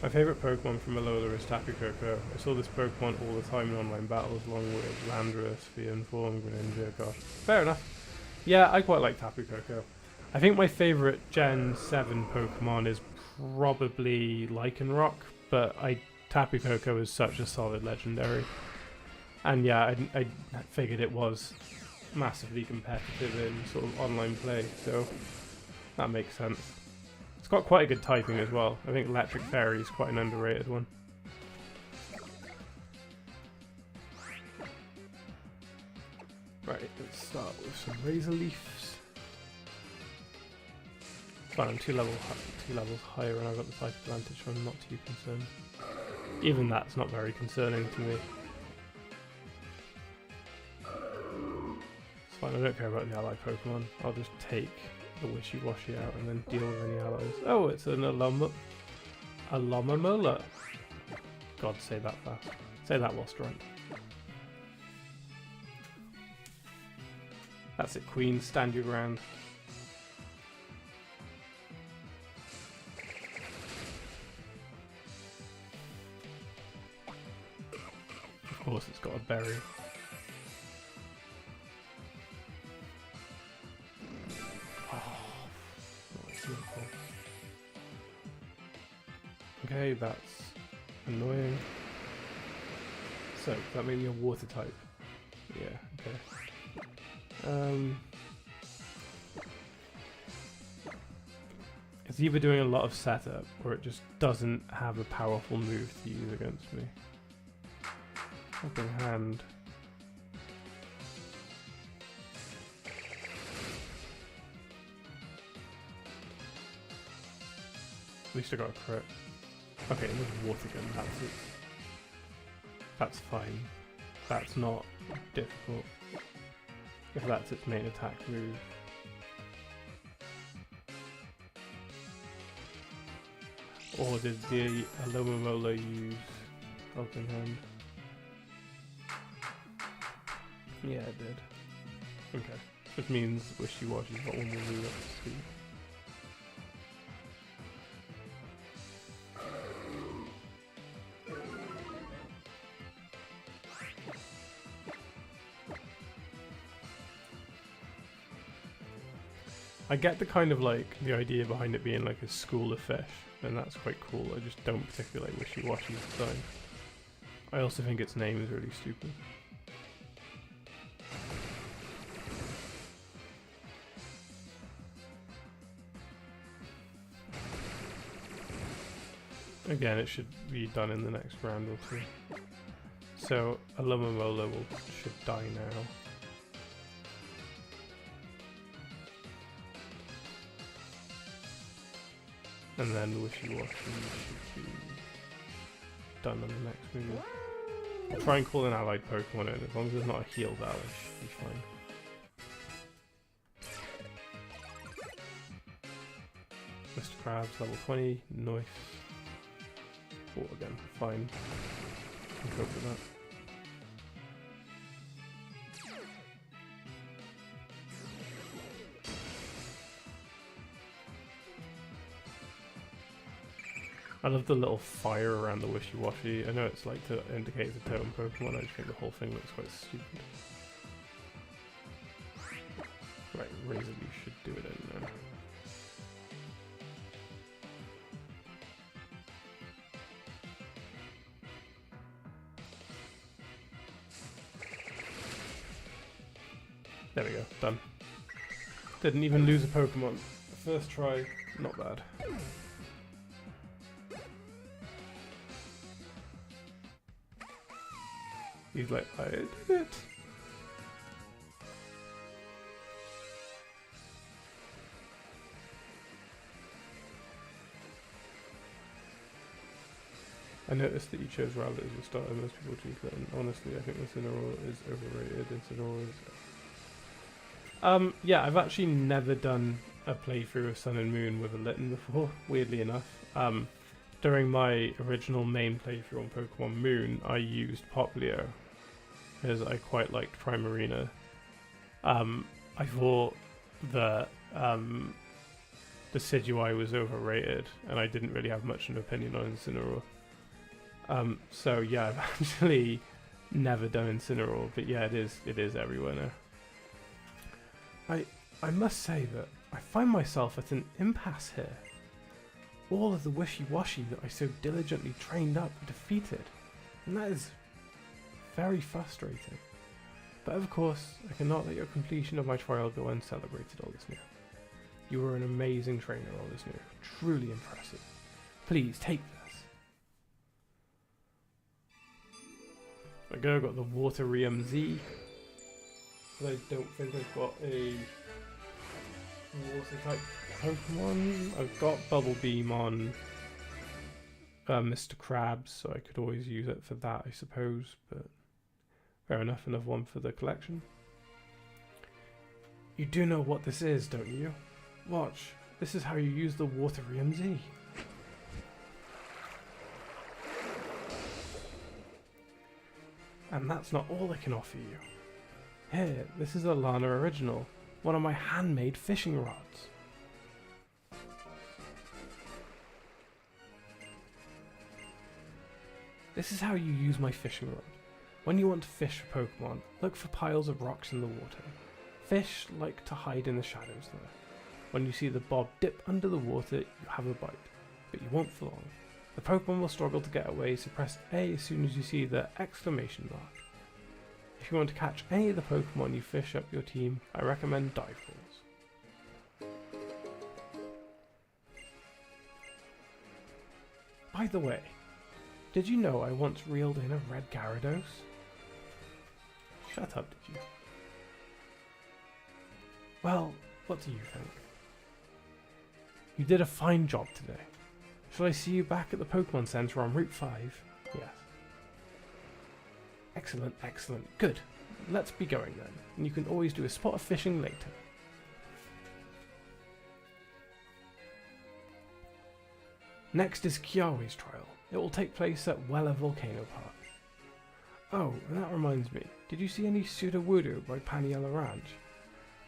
My favourite Pokemon from Alola is Tapu Koko. I saw this Pokemon all the time in online battles along with Landorus, Pheonform, Greninja, gosh. Fair enough. Yeah, I quite like Tapu Koko. I think my favourite Gen 7 Pokemon is probably Lycanroc, but Tapu Koko is such a solid legendary. And yeah, I figured it was massively competitive in sort of online play, so that makes sense. It's got quite a good typing as well. I think Electric Fairy is quite an underrated one. Right, let's start with some Razor Leafs. Fine, I'm two levels higher and I've got the type advantage, so I'm not too concerned. Even that's not very concerning to me. It's fine, I don't care about the allied Pokemon. I'll just take the Wishy-Washy out and then deal with any allies. Oh, it's an Alomomola. God, say that fast. Say that whilst drunk. That's it, Queen. Stand your ground. Of course, it's got a berry. Oh, that's beautiful. Okay, that's annoying. So, that made me a water type. Yeah, okay. It's either doing a lot of setup, or it just doesn't have a powerful move to use against me. Helping Hand. At least I got a crit. Okay, another water gun, that's fine. That's not difficult. If that's its main attack move. Or did the Alomomola use Helping Hand? Yeah, it did. Okay. Which means Wishy-Washy's got one more move up to speed. I get the kind of like the idea behind it being like a school of fish, and that's quite cool. I just don't particularly like Wishy-Washy's design. I also think its name is really stupid. Again, it should be done in the next round or two. So Alomomola should die now. And then Wishy-Washy should be done on the next move. I'll try and call an allied Pokemon in, as long as there's not a heal battle, it should be fine. Mr. Krabs, level 20, nice. Oh, again, fine. Can cope with that. I love the little fire around the Wishy-Washy. I know it's like to indicate it's a totem Pokemon, I just think the whole thing looks quite stupid. Right, Razor Leaf should do it in there. There we go, done. Didn't even lose a Pokemon. First try, not bad. He's like, I did it. I noticed that you chose Rowlet as your starter. Most people choose that, and honestly, I think Incineroar is overrated. Incineroar is... yeah, I've actually never done a playthrough of Sun and Moon with a Litten before, weirdly enough. During my original main playthrough on Pokemon Moon, I used Popplio, because I quite liked Primarina. I thought that the Decidueye was overrated, and I didn't really have much of an opinion on Incineroar. So yeah, I've actually never done Incineroar, but yeah, it is everywhere now. I must say that I find myself at an impasse here. All of the Wishy-Washy that I so diligently trained up are defeated, and that is very frustrating. But of course, I cannot let your completion of my trial go uncelebrated, Olisnew. You were an amazing trainer, Olisnew. Truly impressive. Please, take this. There we go, got the Waterium Z. But I don't think I've got a water type Pokemon. I've got Bubble Beam on Mr. Krabs, so I could always use it for that, I suppose, but fair enough, another one for the collection. You do know what this is, don't you? Watch, this is how you use the Waterium Z. And that's not all I can offer you. Here, this is a Lana Original, one of my handmade fishing rods. This is how you use my fishing rod. When you want to fish for Pokemon, look for piles of rocks in the water. Fish like to hide in the shadows there. When you see the bob dip under the water, you have a bite, but you won't for long. The Pokemon will struggle to get away, so press A as soon as you see the exclamation mark. If you want to catch any of the Pokemon you fish up your team, I recommend dive balls. By the way, did you know I once reeled in a red Gyarados? Shut up, did you? Well, what do you think? You did a fine job today. Shall I see you back at the Pokemon Center on Route 5? Yes. Excellent, excellent. Good. Let's be going then. And you can always do a spot of fishing later. Next is Kiawe's trial. It will take place at Weller Volcano Park. Oh, and that reminds me. Did you see any Sudowoodo by Paniella Ranch?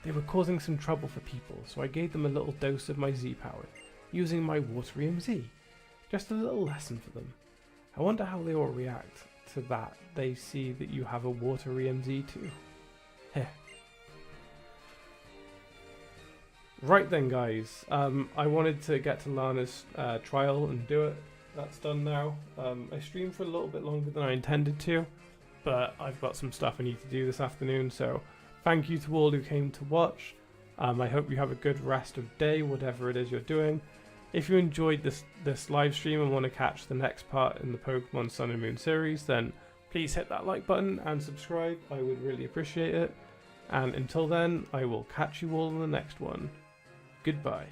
They were causing some trouble for people, so I gave them a little dose of my Z-Power, using my Waterium Z. Just a little lesson for them. I wonder how they will react to that. They see that you have a Waterium Z too. Heh. Right then guys, I wanted to get to Lana's trial and do it. That's done now. I streamed for a little bit longer than I intended to, but I've got some stuff I need to do this afternoon, so thank you to all who came to watch. I hope you have a good rest of day, whatever it is you're doing. If you enjoyed this live stream and want to catch the next part in the Pokemon Sun and Moon series, then please hit that like button and subscribe. I would really appreciate it. And until then, I will catch you all in the next one. Goodbye.